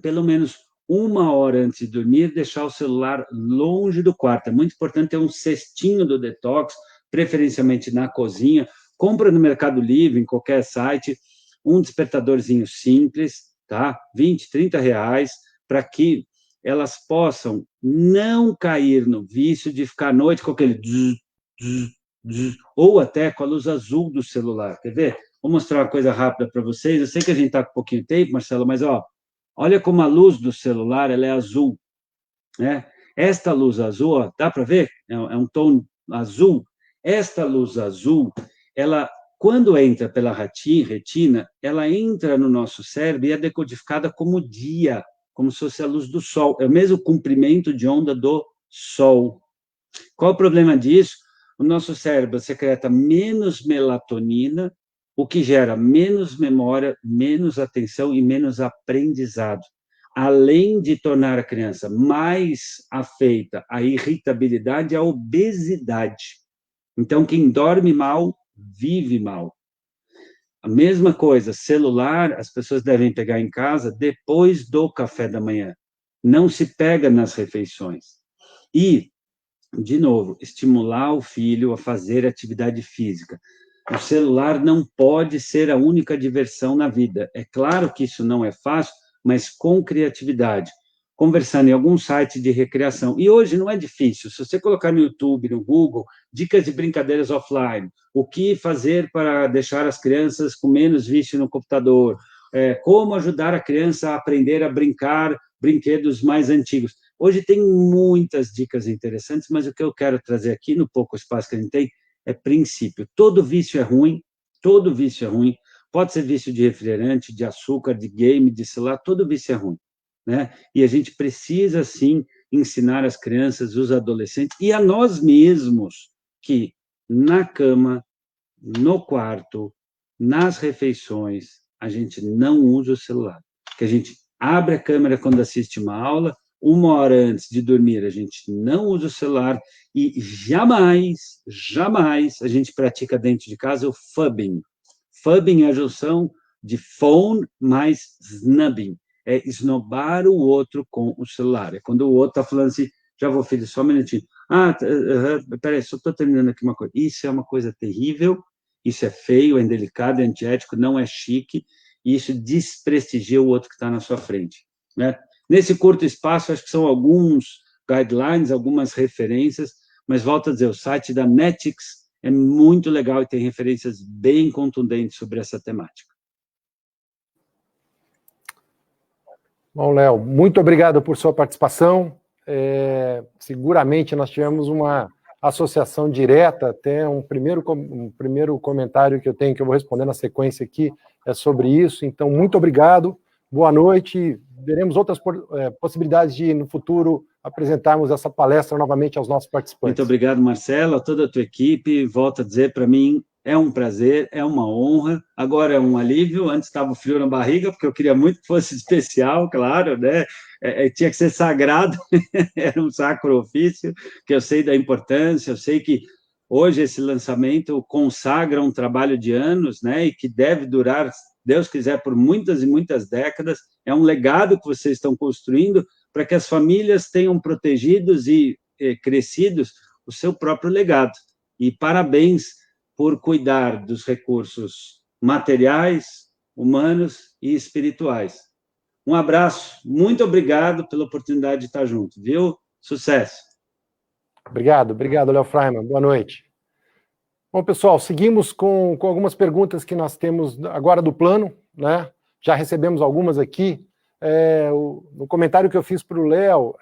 pelo menos 1 hora antes de dormir, deixar o celular longe do quarto. É muito importante ter um cestinho do detox, preferencialmente na cozinha. Compra no Mercado Livre, em qualquer site, um despertadorzinho simples, tá? 20, 30 reais, para que elas possam não cair no vício de ficar à noite com aquele ou até com a luz azul do celular. Quer ver? Vou mostrar uma coisa rápida para vocês. Eu sei que a gente está com pouquinho tempo, Marcelo, mas ó, Olha como a luz do celular ela é azul, né? Esta luz azul, ó, dá para ver? É um tom azul. Esta luz azul, ela, quando entra pela retina, ela entra no nosso cérebro e é decodificada como dia, como se fosse a luz do sol. É o mesmo comprimento de onda do sol. Qual o problema disso? O nosso cérebro secreta menos melatonina, o que gera menos memória, menos atenção e menos aprendizado. Além de tornar a criança mais afeita à irritabilidade e à obesidade. Então, quem dorme mal, vive mal. A mesma coisa, celular, as pessoas devem pegar em casa depois do café da manhã. Não se pega nas refeições. E, de novo, estimular o filho a fazer atividade física. O celular não pode ser a única diversão na vida. É claro que isso não é fácil, mas com criatividade. Conversando em algum site de recreação. E hoje não é difícil. Se você colocar no YouTube, no Google, dicas de brincadeiras offline, o que fazer para deixar as crianças com menos vício no computador, como ajudar a criança a aprender a brincar brinquedos mais antigos. Hoje tem muitas dicas interessantes, mas o que eu quero trazer aqui, no pouco espaço que a gente tem, é princípio. Todo vício é ruim, todo vício é ruim. Pode ser vício de refrigerante, de açúcar, de game, de celular, todo vício é ruim, né? E a gente precisa, sim, ensinar as crianças, os adolescentes e a nós mesmos que na cama, no quarto, nas refeições, a gente não usa o celular. Que a gente abre a câmera quando assiste uma aula, 1 hora antes de dormir, a gente não usa o celular e jamais, jamais a gente pratica dentro de casa o fubbing. Fubbing é a junção de phone mais snubbing. É esnobar o outro com o celular. É quando o outro está falando assim, já vou, filho, só um minutinho. Peraí, só estou terminando aqui uma coisa. Isso é uma coisa terrível, isso é feio, é indelicado, é antiético, não é chique, e isso desprestigia o outro que está na sua frente, né? Nesse curto espaço, acho que são alguns guidelines, algumas referências, mas volto a dizer, o site da Netix é muito legal e tem referências bem contundentes sobre essa temática.
Bom, Léo, muito obrigado por sua participação. Seguramente nós tivemos uma associação direta, até um primeiro comentário que eu tenho, que eu vou responder na sequência aqui, é sobre isso. Então, muito obrigado, boa noite. Veremos outras possibilidades de, no futuro, apresentarmos essa palestra novamente aos nossos participantes.
Muito obrigado, Marcelo, a toda a tua equipe. Volto a dizer, para mim, é um prazer, é uma honra. Agora é um alívio. Antes estava frio na barriga, porque eu queria muito que fosse especial, claro, né? Tinha que ser sagrado, era um sacro ofício, que eu sei da importância, eu sei que hoje esse lançamento consagra um trabalho de anos, né? E que deve durar, Deus quiser, por muitas e muitas décadas. É um legado que vocês estão construindo para que as famílias tenham protegidos e crescidos o seu próprio legado. E parabéns por cuidar dos recursos materiais, humanos e espirituais. Um abraço, muito obrigado pela oportunidade de estar junto, viu? Sucesso!
Obrigado, Léo Freiman, boa noite. Bom, pessoal, seguimos com algumas perguntas que nós temos agora do plano, né? Já recebemos algumas aqui. No comentário que eu fiz para o Léo,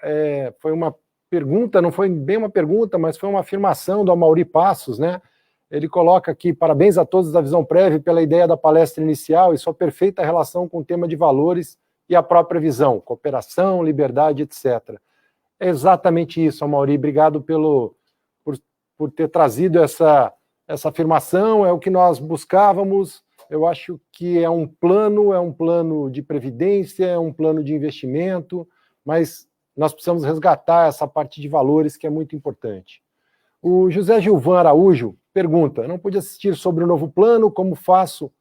foi uma pergunta, não foi bem uma pergunta, mas foi uma afirmação do Amaury Passos, né? Ele coloca aqui, parabéns a todos da Visão Prévia pela ideia da palestra inicial e sua perfeita relação com o tema de valores e a própria visão, cooperação, liberdade, etc. É exatamente isso, Amaury, obrigado por ter trazido essa afirmação, é o que nós buscávamos. Eu acho que é um plano de previdência, é um plano de investimento, mas nós precisamos resgatar essa parte de valores que é muito importante. O José Gilvan Araújo pergunta, não pude assistir sobre o novo plano, como faço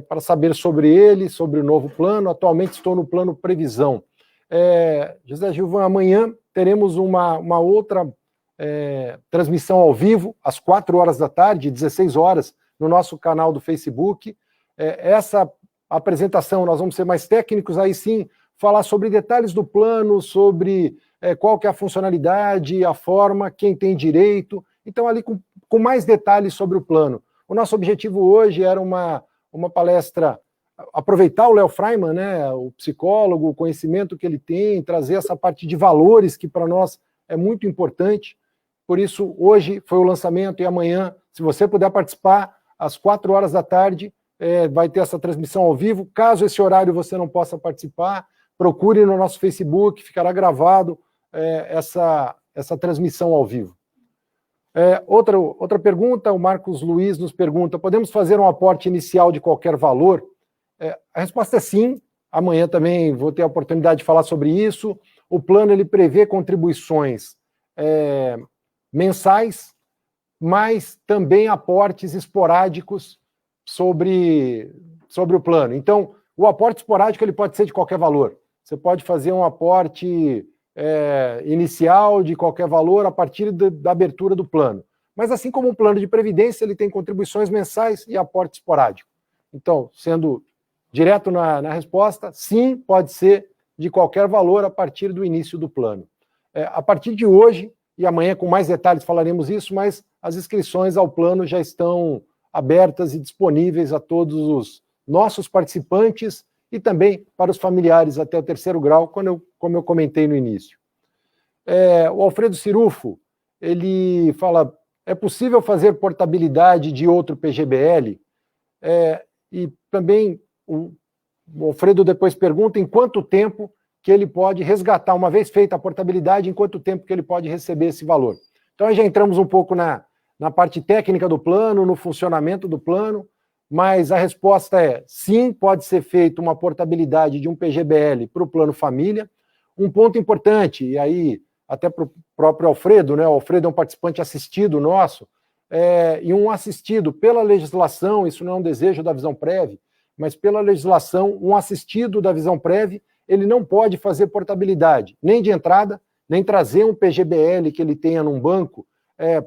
para saber sobre ele, sobre o novo plano? Atualmente estou no plano previsão. José Gilvan, amanhã teremos uma outra transmissão ao vivo, às 4 horas da tarde, 16 horas, no nosso canal do Facebook. Essa apresentação, nós vamos ser mais técnicos, aí sim, falar sobre detalhes do plano, sobre qual que é a funcionalidade, a forma, quem tem direito. Então, ali com mais detalhes sobre o plano. O nosso objetivo hoje era uma palestra aproveitar o Léo Freiman, né, o psicólogo, o conhecimento que ele tem, trazer essa parte de valores que para nós é muito importante. Por isso, hoje foi o lançamento e amanhã, se você puder participar, às 4 horas da tarde, vai ter essa transmissão ao vivo. Caso esse horário você não possa participar, procure no nosso Facebook, ficará gravado essa transmissão ao vivo. Outra pergunta, o Marcos Luiz nos pergunta, podemos fazer um aporte inicial de qualquer valor? A resposta é sim, amanhã também vou ter a oportunidade de falar sobre isso. O plano ele prevê contribuições mensais, mas também aportes esporádicos sobre o plano. Então, o aporte esporádico ele pode ser de qualquer valor. Você pode fazer um aporte inicial de qualquer valor a partir da abertura do plano. Mas assim como o plano de previdência, ele tem contribuições mensais e aporte esporádico. Então, sendo direto na resposta, sim, pode ser de qualquer valor a partir do início do plano. A partir de hoje, e amanhã com mais detalhes falaremos isso, mas as inscrições ao plano já estão abertas e disponíveis a todos os nossos participantes e também para os familiares até o 3º grau, como eu comentei no início. O Alfredo Cirufo, ele fala, é possível fazer portabilidade de outro PGBL? E também o Alfredo depois pergunta em quanto tempo que ele pode resgatar, uma vez feita a portabilidade, em quanto tempo que ele pode receber esse valor. Então, aí já entramos um pouco na parte técnica do plano, no funcionamento do plano, mas a resposta é sim, pode ser feita uma portabilidade de um PGBL para o plano família. Um ponto importante, e aí até para o próprio Alfredo, né? O Alfredo é um participante assistido nosso, e um assistido pela legislação, isso não é um desejo da Visãoprev, mas pela legislação, um assistido da Visãoprev, ele não pode fazer portabilidade, nem de entrada, nem trazer um PGBL que ele tenha num banco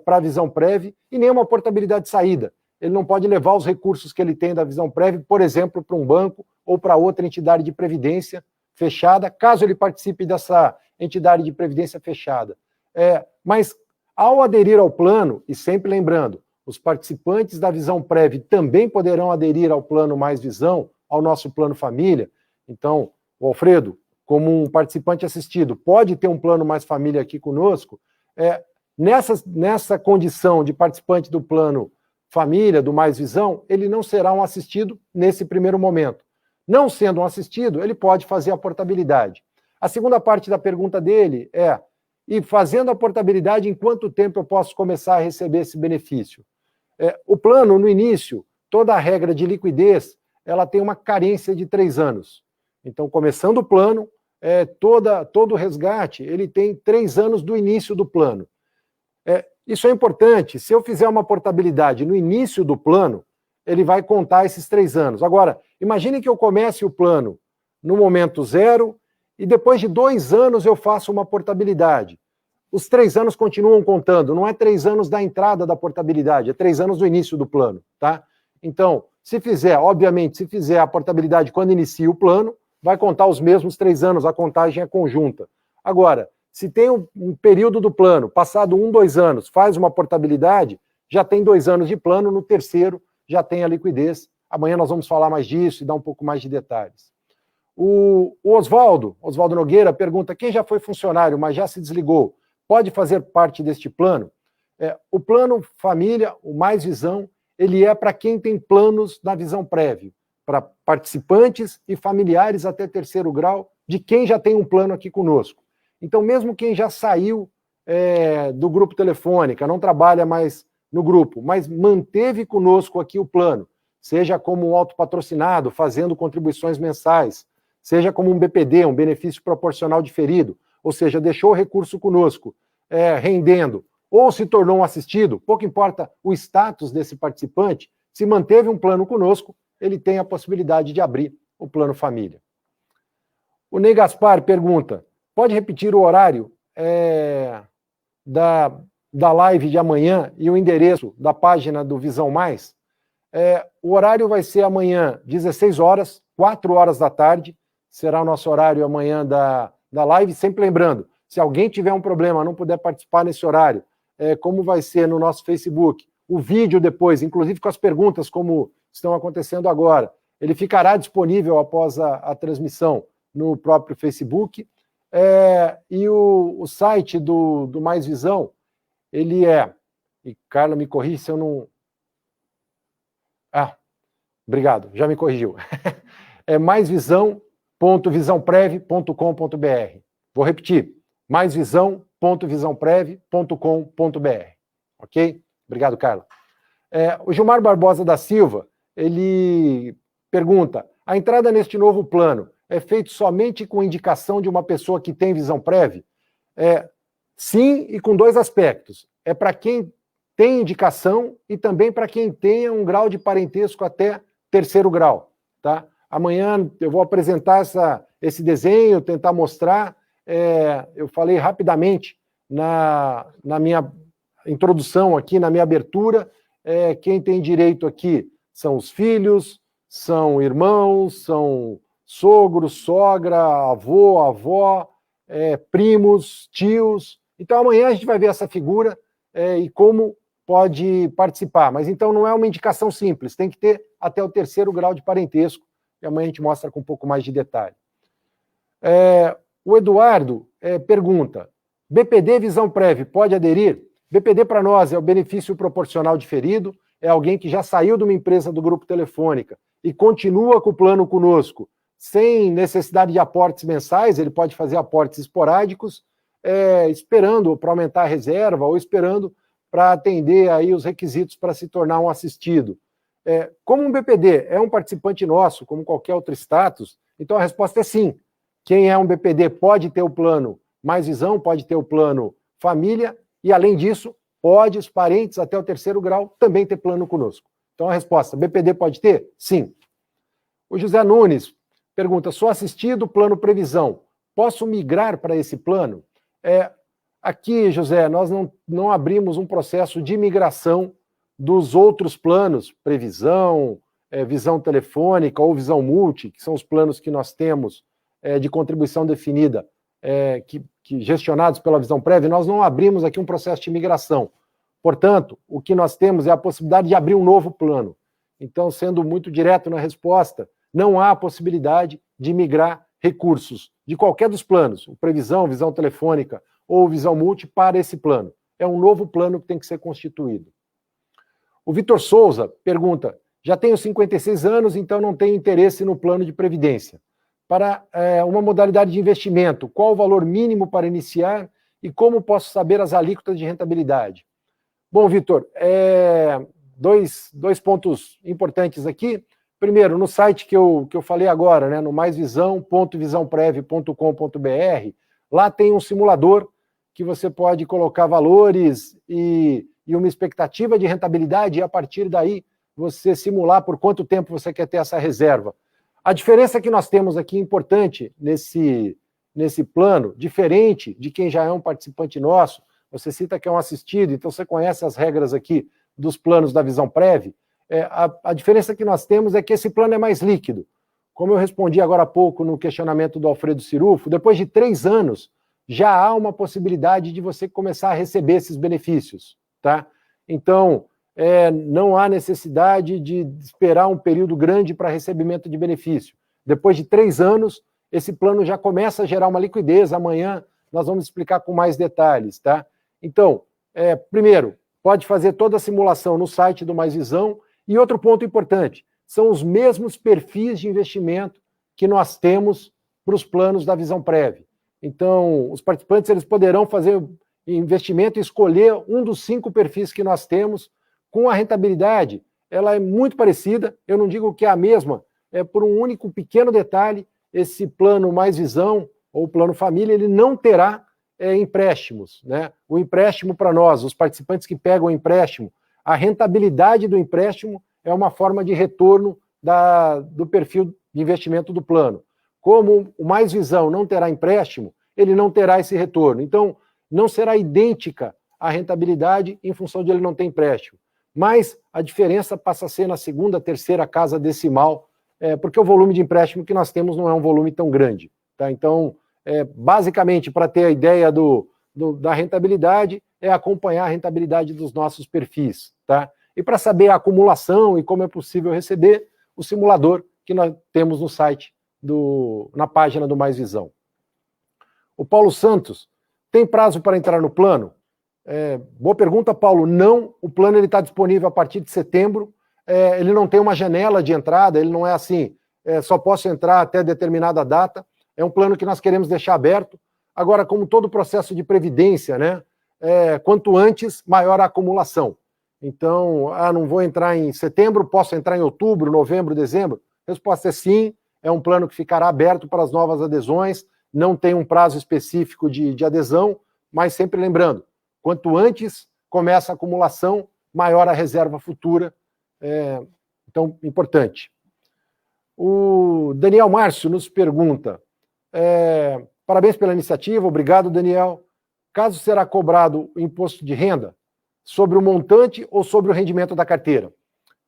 para a Visãoprev, e nem uma portabilidade de saída. Ele não pode levar os recursos que ele tem da Visãoprev, por exemplo, para um banco ou para outra entidade de previdência fechada, caso ele participe dessa entidade de previdência fechada. Mas, ao aderir ao plano, e sempre lembrando, os participantes da Visãoprev também poderão aderir ao plano Mais Visão, ao nosso plano família. Então, o Alfredo, como um participante assistido, pode ter um plano Mais Família aqui conosco. Nessa condição de participante do plano família, do Mais Visão, ele não será um assistido nesse primeiro momento. Não sendo um assistido, ele pode fazer a portabilidade. A segunda parte da pergunta dele e fazendo a portabilidade, em quanto tempo eu posso começar a receber esse benefício? O plano, no início, toda a regra de liquidez, ela tem uma carência de 3 anos. Então, começando o plano, todo o resgate, ele tem 3 anos do início do plano. Isso é importante. Se eu fizer uma portabilidade no início do plano, ele vai contar esses 3 anos. Agora, imagine que eu comece o plano no momento 0 e depois de 2 anos eu faço uma portabilidade. Os 3 anos continuam contando, não é 3 anos da entrada da portabilidade, é 3 anos do início do plano, tá? Então, obviamente, se fizer a portabilidade quando inicia o plano, vai contar os mesmos 3 anos, a contagem é conjunta. Agora, se tem um período do plano, passado 1, 2 anos, faz uma portabilidade, já tem 2 anos de plano, no terceiro já tem a liquidez. Amanhã nós vamos falar mais disso e dar um pouco mais de detalhes. O Oswaldo Nogueira pergunta, quem já foi funcionário, mas já se desligou, pode fazer parte deste plano? O plano família, o Mais Visão, ele é para quem tem planos na Visãoprev, para participantes e familiares até 3º grau, de quem já tem um plano aqui conosco. Então, mesmo quem já saiu do grupo Telefônica, não trabalha mais no grupo, mas manteve conosco aqui o plano, seja como um autopatrocinado, fazendo contribuições mensais, seja como um BPD, um benefício proporcional diferido, ou seja, deixou o recurso conosco, rendendo, ou se tornou um assistido, pouco importa o status desse participante, se manteve um plano conosco, ele tem a possibilidade de abrir o plano família. O Ney Gaspar pergunta, pode repetir o horário da live de amanhã e o endereço da página do Visão Mais? O horário vai ser amanhã, 16 horas, 4 horas da tarde, será o nosso horário amanhã da live, sempre lembrando, se alguém tiver um problema, não puder participar nesse horário, como vai ser no nosso Facebook, o vídeo depois, inclusive com as perguntas, como estão acontecendo agora, ele ficará disponível após a transmissão no próprio Facebook, e o site do Mais Visão, ele e Carla me corrige se eu não... Obrigado, já me corrigiu. É maisvisão.visãoprev.com.br. Vou repetir, maisvisão.visãoprev.com.br. Ok? Obrigado, Carla. O Gilmar Barbosa da Silva, ele pergunta, a entrada neste novo plano é feita somente com indicação de uma pessoa que tem visão prévia? Sim, e com 2 aspectos. É para quem tem indicação e também para quem tenha um grau de parentesco até 3º grau. Tá? Amanhã eu vou apresentar esse desenho, tentar mostrar. Eu falei rapidamente na minha introdução aqui, na minha abertura, quem tem direito aqui são os filhos, são irmãos, são sogros, sogra, avô, avó, primos, tios. Então amanhã a gente vai ver essa figura e como pode participar. Mas então não é uma indicação simples, tem que ter até o 3º grau de parentesco, e amanhã a gente mostra com um pouco mais de detalhe. O Eduardo pergunta, BPD Visão Prévia pode aderir? BPD para nós é o benefício proporcional diferido, é alguém que já saiu de uma empresa do Grupo Telefônica e continua com o plano conosco, sem necessidade de aportes mensais, ele pode fazer aportes esporádicos, esperando para aumentar a reserva ou esperando para atender aí os requisitos para se tornar um assistido. Como um BPD é um participante nosso, como qualquer outro status, então a resposta é sim. Quem é um BPD pode ter o plano Mais Visão, pode ter o plano Família, e além disso, pode os parentes até o 3º grau também ter plano conosco. Então a resposta, BPD pode ter? Sim. O José Nunes pergunta, sou assistido, plano previsão, posso migrar para esse plano? Aqui, José, nós não abrimos um processo de migração dos outros planos, previsão, visão telefônica ou visão multi, que são os planos que nós temos de contribuição definida, que gestionados pela visão prévia, nós não abrimos aqui um processo de migração. Portanto, o que nós temos é a possibilidade de abrir um novo plano. Então, sendo muito direto na resposta, não há possibilidade de migrar recursos de qualquer dos planos, previsão, visão telefônica ou visão multi, para esse plano. É um novo plano que tem que ser constituído. O Vitor Souza pergunta, já tenho 56 anos, então não tenho interesse no plano de previdência. Para uma modalidade de investimento, qual o valor mínimo para iniciar e como posso saber as alíquotas de rentabilidade? Bom, Vitor, dois pontos importantes aqui. Primeiro, no site que eu falei agora, né, no maisvisão.visãoprev.com.br, lá tem um simulador que você pode colocar valores e uma expectativa de rentabilidade e a partir daí você simular por quanto tempo você quer ter essa reserva. A diferença que nós temos aqui, importante, nesse plano, diferente de quem já é um participante nosso, você cita que é um assistido, então você conhece as regras aqui dos planos da Visão Prévia, a diferença que nós temos é que esse plano é mais líquido. Como eu respondi agora há pouco no questionamento do Alfredo Cirufo, depois de 3 anos, já há uma possibilidade de você começar a receber esses benefícios, tá? Então, não há necessidade de esperar um período grande para recebimento de benefício. Depois de 3 anos, esse plano já começa a gerar uma liquidez. Amanhã nós vamos explicar com mais detalhes, tá? Então, primeiro, pode fazer toda a simulação no site do Mais Visão. E outro ponto importante, são os mesmos perfis de investimento que nós temos para os planos da Visão Prévia. Então, os participantes eles poderão fazer investimento e escolher um dos 5 perfis que nós temos, com a rentabilidade, ela é muito parecida, eu não digo que é a mesma, por um único pequeno detalhe, esse plano Mais Visão, ou plano Família, ele não terá empréstimos, né? O empréstimo para nós, os participantes que pegam o empréstimo, a rentabilidade do empréstimo é uma forma de retorno do perfil de investimento do plano. Como o Mais Visão não terá empréstimo, ele não terá esse retorno. Então, não será idêntica a rentabilidade em função de ele não ter empréstimo. Mas a diferença passa a ser na 2ª, 3ª casa decimal, porque o volume de empréstimo que nós temos não é um volume tão grande. Tá? Então, basicamente, para ter a ideia da rentabilidade, é acompanhar a rentabilidade dos nossos perfis. Tá? E para saber a acumulação e como é possível receber, o simulador que nós temos no site, na página do Mais Visão. O Paulo Santos, tem prazo para entrar no plano? Boa pergunta, Paulo. Não, o plano está disponível a partir de setembro. Ele não tem uma janela de entrada, ele não é assim, só posso entrar até determinada data. É um plano que nós queremos deixar aberto. Agora, como todo processo de previdência, né, quanto antes, maior a acumulação. Então, não vou entrar em setembro, posso entrar em outubro, novembro, dezembro? A resposta é sim, é um plano que ficará aberto para as novas adesões, não tem um prazo específico de adesão, mas sempre lembrando, quanto antes começa a acumulação, maior a reserva futura. Então, importante. O Daniel Márcio nos pergunta, parabéns pela iniciativa, obrigado, Daniel. Caso será cobrado o imposto de renda sobre o montante ou sobre o rendimento da carteira?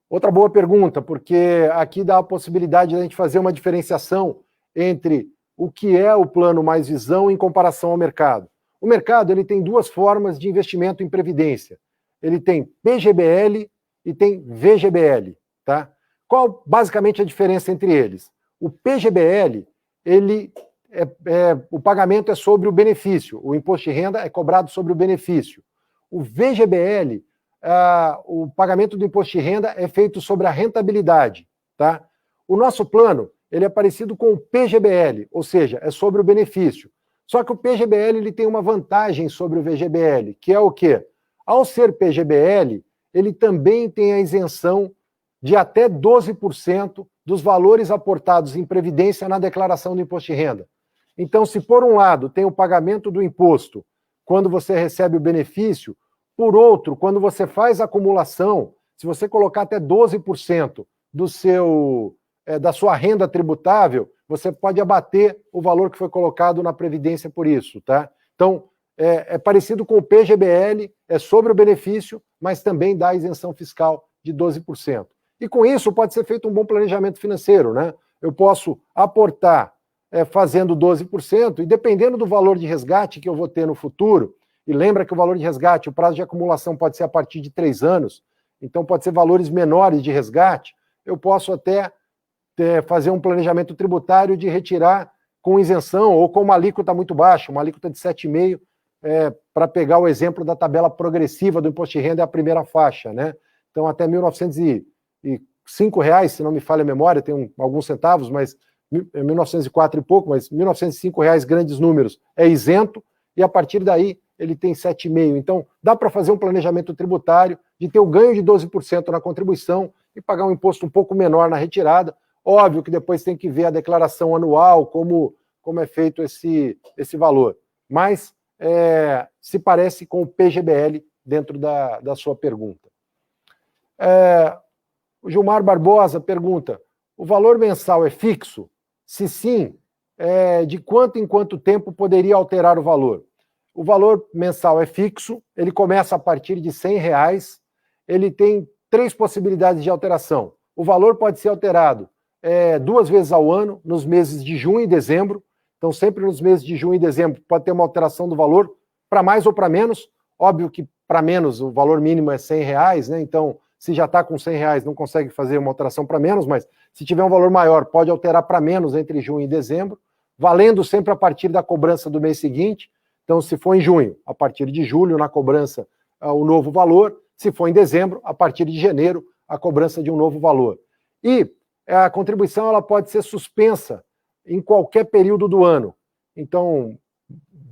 Outra boa pergunta, porque aqui dá a possibilidade de a gente fazer uma diferenciação entre o que é o plano Mais Visão em comparação ao mercado. O mercado ele tem duas formas de investimento em previdência. Ele tem PGBL e tem VGBL. Tá? Qual basicamente a diferença entre eles? O PGBL, o pagamento é sobre o benefício, o imposto de renda é cobrado sobre o benefício. O VGBL, o pagamento do imposto de renda é feito sobre a rentabilidade. Tá? O nosso plano ele é parecido com o PGBL, ou seja, é sobre o benefício. Só que o PGBL ele tem uma vantagem sobre o VGBL, que é o quê? Ao ser PGBL, ele também tem a isenção de até 12% dos valores aportados em previdência na declaração do imposto de renda. Então, se por um lado tem o pagamento do imposto quando você recebe o benefício, por outro, quando você faz a acumulação, se você colocar até 12% da sua renda tributável, você pode abater o valor que foi colocado na Previdência por isso, tá? Então, é parecido com o PGBL, é sobre o benefício, mas também dá isenção fiscal de 12%. E com isso pode ser feito um bom planejamento financeiro, né? Eu posso aportar fazendo 12%, e dependendo do valor de resgate que eu vou ter no futuro, e lembra que o valor de resgate, o prazo de acumulação pode ser a partir de 3 anos, então pode ser valores menores de resgate, eu posso até fazer um planejamento tributário de retirar com isenção ou com uma alíquota muito baixa, uma alíquota de 7,5%, para pegar o exemplo da tabela progressiva do imposto de renda, é a primeira faixa, né? Então, até R$ 1.905, se não me falha a memória, tem alguns centavos, mas 1.904 e pouco, mas R$ 1.905, grandes números, é isento, e a partir daí ele tem 7,5%. Então, dá para fazer um planejamento tributário de ter o ganho de 12% na contribuição e pagar um imposto um pouco menor na retirada. Óbvio que depois tem que ver a declaração anual, como é feito esse valor. Mas se parece com o PGBL dentro da sua pergunta. O Gilmar Barbosa pergunta, o valor mensal é fixo? Se sim, de quanto em quanto tempo poderia alterar o valor? O valor mensal é fixo, ele começa a partir de R$100, ele tem 3 possibilidades de alteração. O valor pode ser alterado 2 vezes ao ano, nos meses de junho e dezembro. Então, sempre nos meses de junho e dezembro pode ter uma alteração do valor, para mais ou para menos. Óbvio que para menos o valor mínimo é R$100, né? Então, se já está com R$100, não consegue fazer uma alteração para menos, mas se tiver um valor maior, pode alterar para menos entre junho e dezembro, valendo sempre a partir da cobrança do mês seguinte. Então, se for em junho, a partir de julho, na cobrança, o novo valor. Se for em dezembro, a partir de janeiro, a cobrança de um novo valor. E a contribuição ela pode ser suspensa em qualquer período do ano. Então,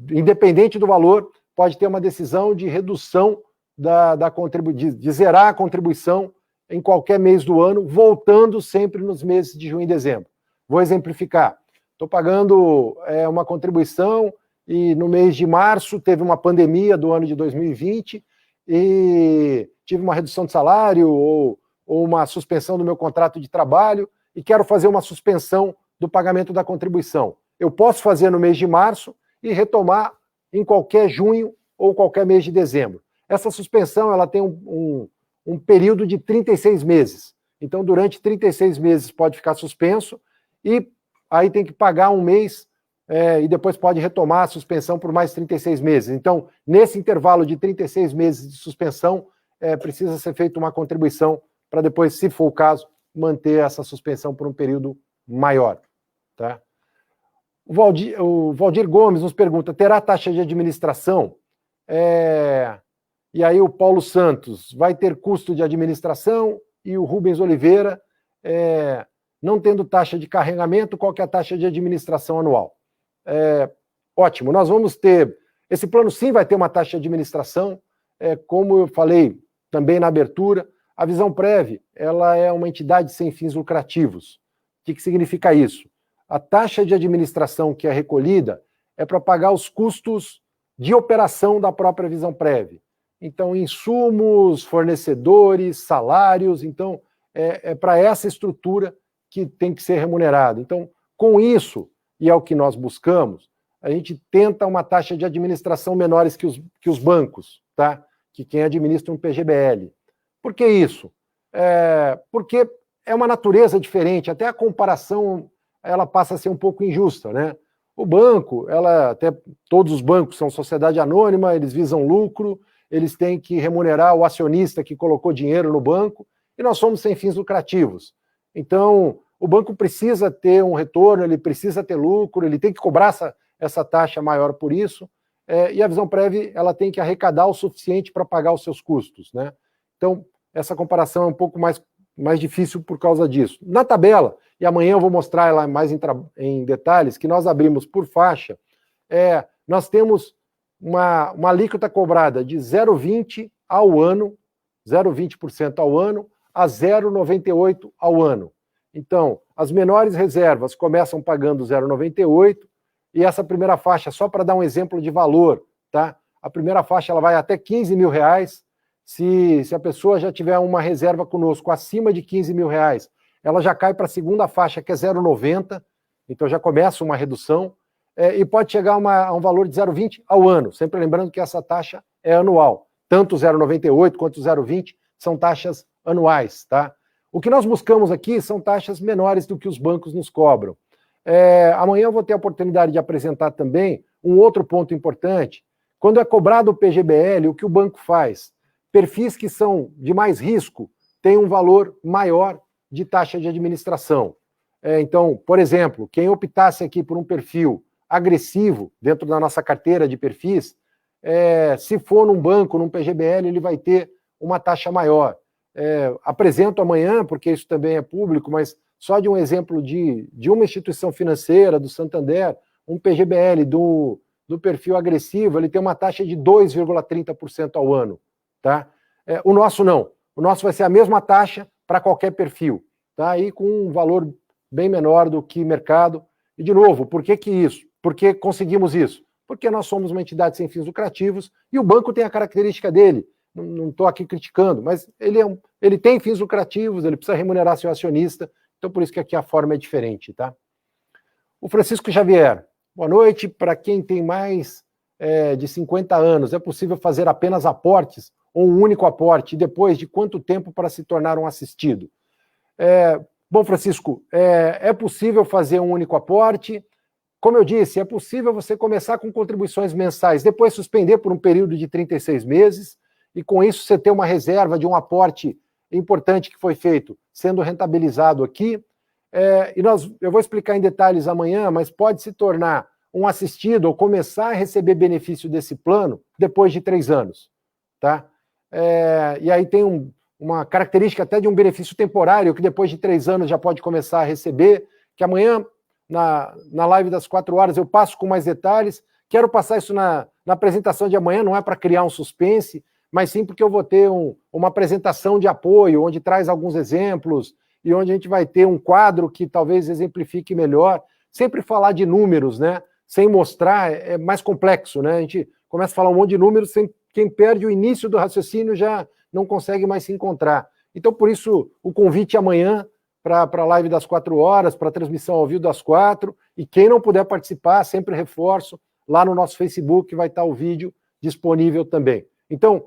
independente do valor, pode ter uma decisão de redução de zerar a contribuição em qualquer mês do ano, voltando sempre nos meses de junho e dezembro. Vou exemplificar. Estou pagando uma contribuição e no mês de março teve uma pandemia do ano de 2020 e tive uma redução de salário ou uma suspensão do meu contrato de trabalho e quero fazer uma suspensão do pagamento da contribuição. Eu posso fazer no mês de março e retomar em qualquer junho ou qualquer mês de dezembro. Essa suspensão ela tem um período de 36 meses. Então, durante 36 meses pode ficar suspenso e aí tem que pagar um mês e depois pode retomar a suspensão por mais 36 meses. Então, nesse intervalo de 36 meses de suspensão, precisa ser feita uma contribuição para depois, se for o caso, manter essa suspensão por um período maior. Tá? O Valdir Gomes nos pergunta, terá taxa de administração? E aí o Paulo Santos, vai ter custo de administração? E o Rubens Oliveira, não tendo taxa de carregamento, qual que é a taxa de administração anual? Ótimo, nós vamos ter, esse plano sim vai ter uma taxa de administração, como eu falei também na abertura, a Visãoprev, ela é uma entidade sem fins lucrativos. O que significa isso? A taxa de administração que é recolhida é para pagar os custos de operação da própria Visãoprev. Então, insumos, fornecedores, salários, então, é para essa estrutura que tem que ser remunerado. Então, com isso, e é o que nós buscamos, a gente tenta uma taxa de administração menores que os bancos, tá? Que quem administra um PGBL. Por que isso? Porque é uma natureza diferente, até a comparação ela passa a ser um pouco injusta, né? O banco, até todos os bancos são sociedade anônima, eles visam lucro, eles têm que remunerar o acionista que colocou dinheiro no banco, e nós somos sem fins lucrativos. Então, o banco precisa ter um retorno, ele precisa ter lucro, ele tem que cobrar essa taxa maior por isso, e a Visãoprev, ela tem que arrecadar o suficiente para pagar os seus custos, né? Então, essa comparação é um pouco mais difícil por causa disso. Na tabela, e amanhã eu vou mostrar ela mais em detalhes, que nós abrimos por faixa, nós temos uma alíquota cobrada de 0,20% ao ano, 0,20% ao ano, a 0,98% ao ano. Então, as menores reservas começam pagando 0,98%, e essa primeira faixa, só para dar um exemplo de valor, tá? A primeira faixa ela vai até R$15 mil. Se a pessoa já tiver uma reserva conosco acima de R$15 mil, ela já cai para a segunda faixa, que é 0,90, então já começa uma redução, e pode chegar a um valor de 0,20 ao ano, sempre lembrando que essa taxa é anual. Tanto o 0,98 quanto o 0,20 são taxas anuais, tá? O que nós buscamos aqui são taxas menores do que os bancos nos cobram. Amanhã eu vou ter a oportunidade de apresentar também um outro ponto importante. Quando é cobrado o PGBL, o que o banco faz? Perfis que são de mais risco têm um valor maior de taxa de administração. Então, por exemplo, quem optasse aqui por um perfil agressivo dentro da nossa carteira de perfis, se for num banco, num PGBL, ele vai ter uma taxa maior. Apresento amanhã, porque isso também é público, mas só de um exemplo de uma instituição financeira, do Santander, um PGBL do perfil agressivo, ele tem uma taxa de 2,30% ao ano. Tá? O nosso não. O nosso vai ser a mesma taxa para qualquer perfil. Tá? E com um valor bem menor do que mercado. E, de novo, por que isso? Por que conseguimos isso? Porque nós somos uma entidade sem fins lucrativos e o banco tem a característica dele. Não estou aqui criticando, mas ele tem fins lucrativos, ele precisa remunerar seu acionista, então por isso que aqui a forma é diferente. Tá? O Francisco Xavier, boa noite. Para quem tem mais de 50 anos, é possível fazer apenas aportes ou um único aporte? E depois, de quanto tempo para se tornar um assistido? Bom, Francisco, é possível fazer um único aporte. Como eu disse, é possível você começar com contribuições mensais, depois suspender por um período de 36 meses, e com isso você ter uma reserva de um aporte importante que foi feito, sendo rentabilizado aqui. Eu vou explicar em detalhes amanhã, mas pode se tornar um assistido ou começar a receber benefício desse plano depois de 3 anos. Tá? E aí tem uma característica até de um benefício temporário, que depois de 3 anos já pode começar a receber, que amanhã, na live das 4 horas, eu passo com mais detalhes. Quero passar isso na apresentação de amanhã, não é para criar um suspense, mas sim porque eu vou ter uma apresentação de apoio, onde traz alguns exemplos, e onde a gente vai ter um quadro que talvez exemplifique melhor. Sempre falar de números, né? Sem mostrar, é mais complexo, né? A gente começa a falar um monte de números, quem perde o início do raciocínio já não consegue mais se encontrar. Então, por isso, o convite amanhã para a live das 4 horas, para a transmissão ao vivo das 4, e quem não puder participar, sempre reforço, lá no nosso Facebook vai estar o vídeo disponível também. Então,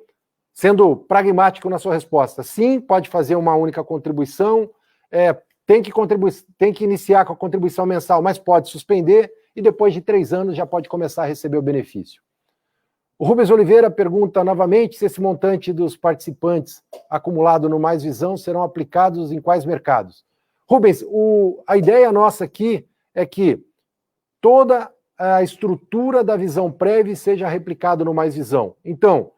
sendo pragmático na sua resposta, sim, pode fazer uma única contribuição, tem que iniciar com a contribuição mensal, mas pode suspender, e depois de 3 anos já pode começar a receber o benefício. O Rubens Oliveira pergunta novamente se esse montante dos participantes acumulado no Mais Visão serão aplicados em quais mercados. Rubens, a ideia nossa aqui é que toda a estrutura da Visão Prev seja replicada no Mais Visão. Então,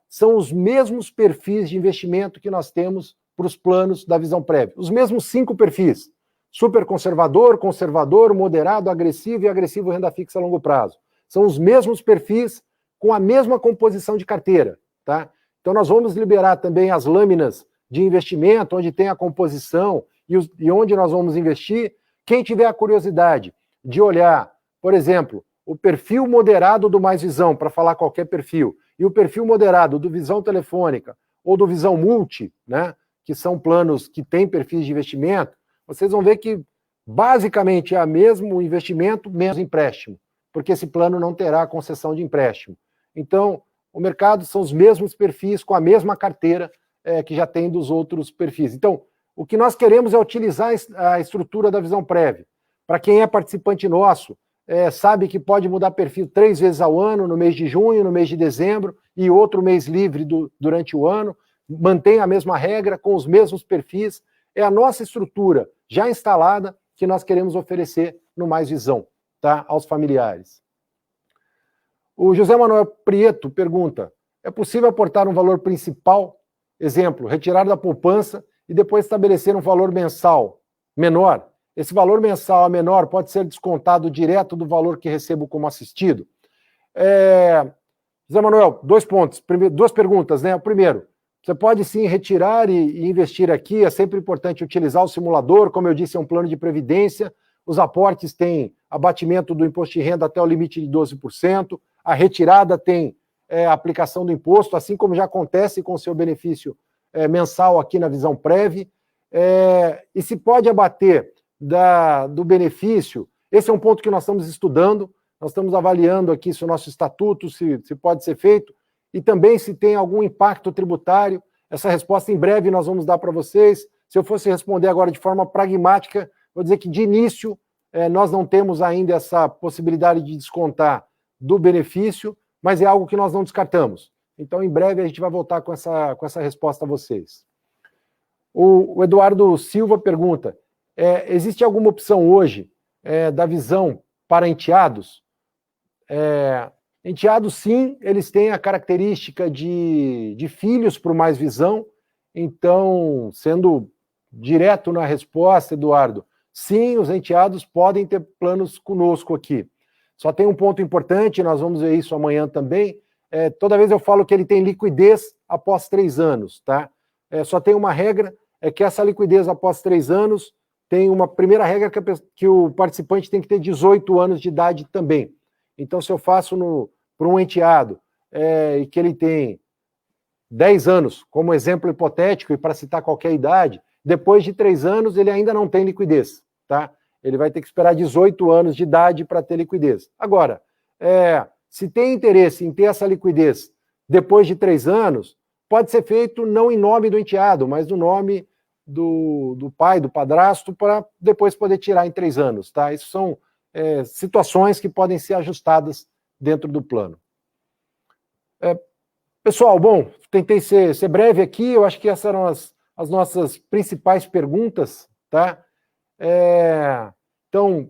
são os mesmos perfis de investimento que nós temos para os planos da Visão Prev. Os mesmos 5 perfis. Super conservador, conservador, moderado, agressivo e agressivo renda fixa a longo prazo. São os mesmos perfis com a mesma composição de carteira, tá? Então nós vamos liberar também as lâminas de investimento, onde tem a composição e onde nós vamos investir. Quem tiver a curiosidade de olhar, por exemplo, o perfil moderado do Mais Visão, para falar qualquer perfil, e o perfil moderado do Visão Telefônica ou do Visão Multi, né, que são planos que têm perfis de investimento, vocês vão ver que basicamente é o mesmo investimento, menos empréstimo, porque esse plano não terá concessão de empréstimo. Então, o mercado são os mesmos perfis com a mesma carteira que já tem dos outros perfis. Então, o que nós queremos é utilizar a estrutura da Visão Prev. Para quem é participante nosso, sabe que pode mudar perfil 3 vezes ao ano, no mês de junho, no mês de dezembro, e outro mês livre durante o ano, mantém a mesma regra, com os mesmos perfis. É a nossa estrutura já instalada que nós queremos oferecer no Mais Visão, tá? Aos familiares. O José Manuel Prieto pergunta, é possível aportar um valor principal, exemplo, retirar da poupança e depois estabelecer um valor mensal menor? Esse valor mensal menor pode ser descontado direto do valor que recebo como assistido? José Manuel, 2 pontos, 2 perguntas, né? O primeiro, você pode sim retirar e investir aqui, é sempre importante utilizar o simulador, como eu disse, é um plano de previdência, os aportes têm abatimento do imposto de renda até o limite de 12%, a retirada tem aplicação do imposto, assim como já acontece com o seu benefício mensal aqui na Visão Prev, e se pode abater do benefício, esse é um ponto que nós estamos estudando, nós estamos avaliando aqui se o nosso estatuto, se pode ser feito, e também se tem algum impacto tributário. Essa resposta em breve nós vamos dar para vocês. Se eu fosse responder agora de forma pragmática, vou dizer que de início nós não temos ainda essa possibilidade de descontar do benefício, mas é algo que nós não descartamos. Então, em breve, a gente vai voltar com essa resposta a vocês. O Eduardo Silva pergunta, existe alguma opção hoje da Visão para enteados? Enteados, sim, eles têm a característica de filhos para o Mais Visão, então, sendo direto na resposta, Eduardo, sim, os enteados podem ter planos conosco aqui. Só tem um ponto importante, nós vamos ver isso amanhã também, toda vez eu falo que ele tem liquidez após 3 anos, tá? Só tem uma regra, é que essa liquidez após 3 anos tem uma primeira regra que o participante tem que ter 18 anos de idade também. Então, se eu faço para um enteado e que ele tem 10 anos, como exemplo hipotético, e para citar qualquer idade, depois de 3 anos ele ainda não tem liquidez, tá? Ele vai ter que esperar 18 anos de idade para ter liquidez. Agora, se tem interesse em ter essa liquidez depois de 3 anos, pode ser feito não em nome do enteado, mas no nome do pai, do padrasto, para depois poder tirar em 3 anos, tá? Isso são situações que podem ser ajustadas dentro do plano. Pessoal, bom, tentei ser breve aqui, eu acho que essas eram as nossas principais perguntas, tá? Então,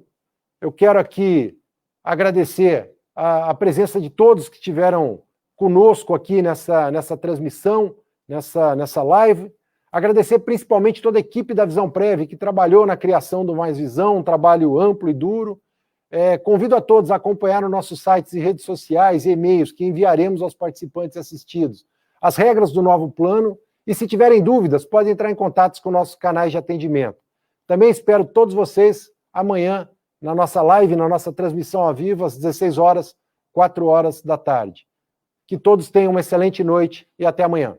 eu quero aqui agradecer a presença de todos que estiveram conosco aqui nessa transmissão, nessa live, agradecer principalmente toda a equipe da Visão Prev que trabalhou na criação do Mais Visão, um trabalho amplo e duro. Convido a todos a acompanhar nos nossos sites e redes sociais e e-mails que enviaremos aos participantes assistidos as regras do novo plano e, se tiverem dúvidas, podem entrar em contato com nossos canais de atendimento. Também espero todos vocês amanhã na nossa live, na nossa transmissão ao vivo, às 16 horas, 4 horas da tarde. Que todos tenham uma excelente noite e até amanhã.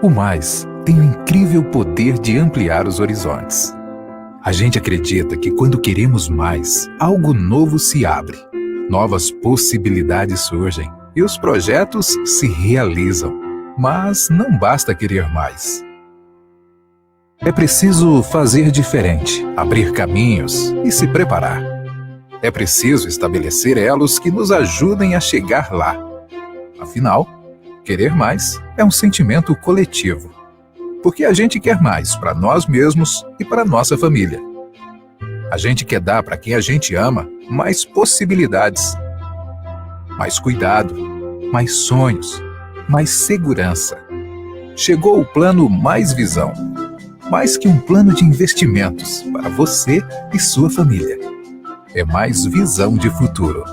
O Mais tem o incrível poder de ampliar os horizontes. A gente acredita que quando queremos mais, algo novo se abre, novas possibilidades surgem e os projetos se realizam. Mas não basta querer mais. É preciso fazer diferente, abrir caminhos e se preparar. É preciso estabelecer elos que nos ajudem a chegar lá. Afinal, querer mais é um sentimento coletivo, porque a gente quer mais para nós mesmos e para nossa família. A gente quer dar para quem a gente ama mais possibilidades, mais cuidado, mais sonhos, mais segurança. Chegou o plano Mais Visão. Mais que um plano de investimentos para você e sua família. É mais visão de futuro.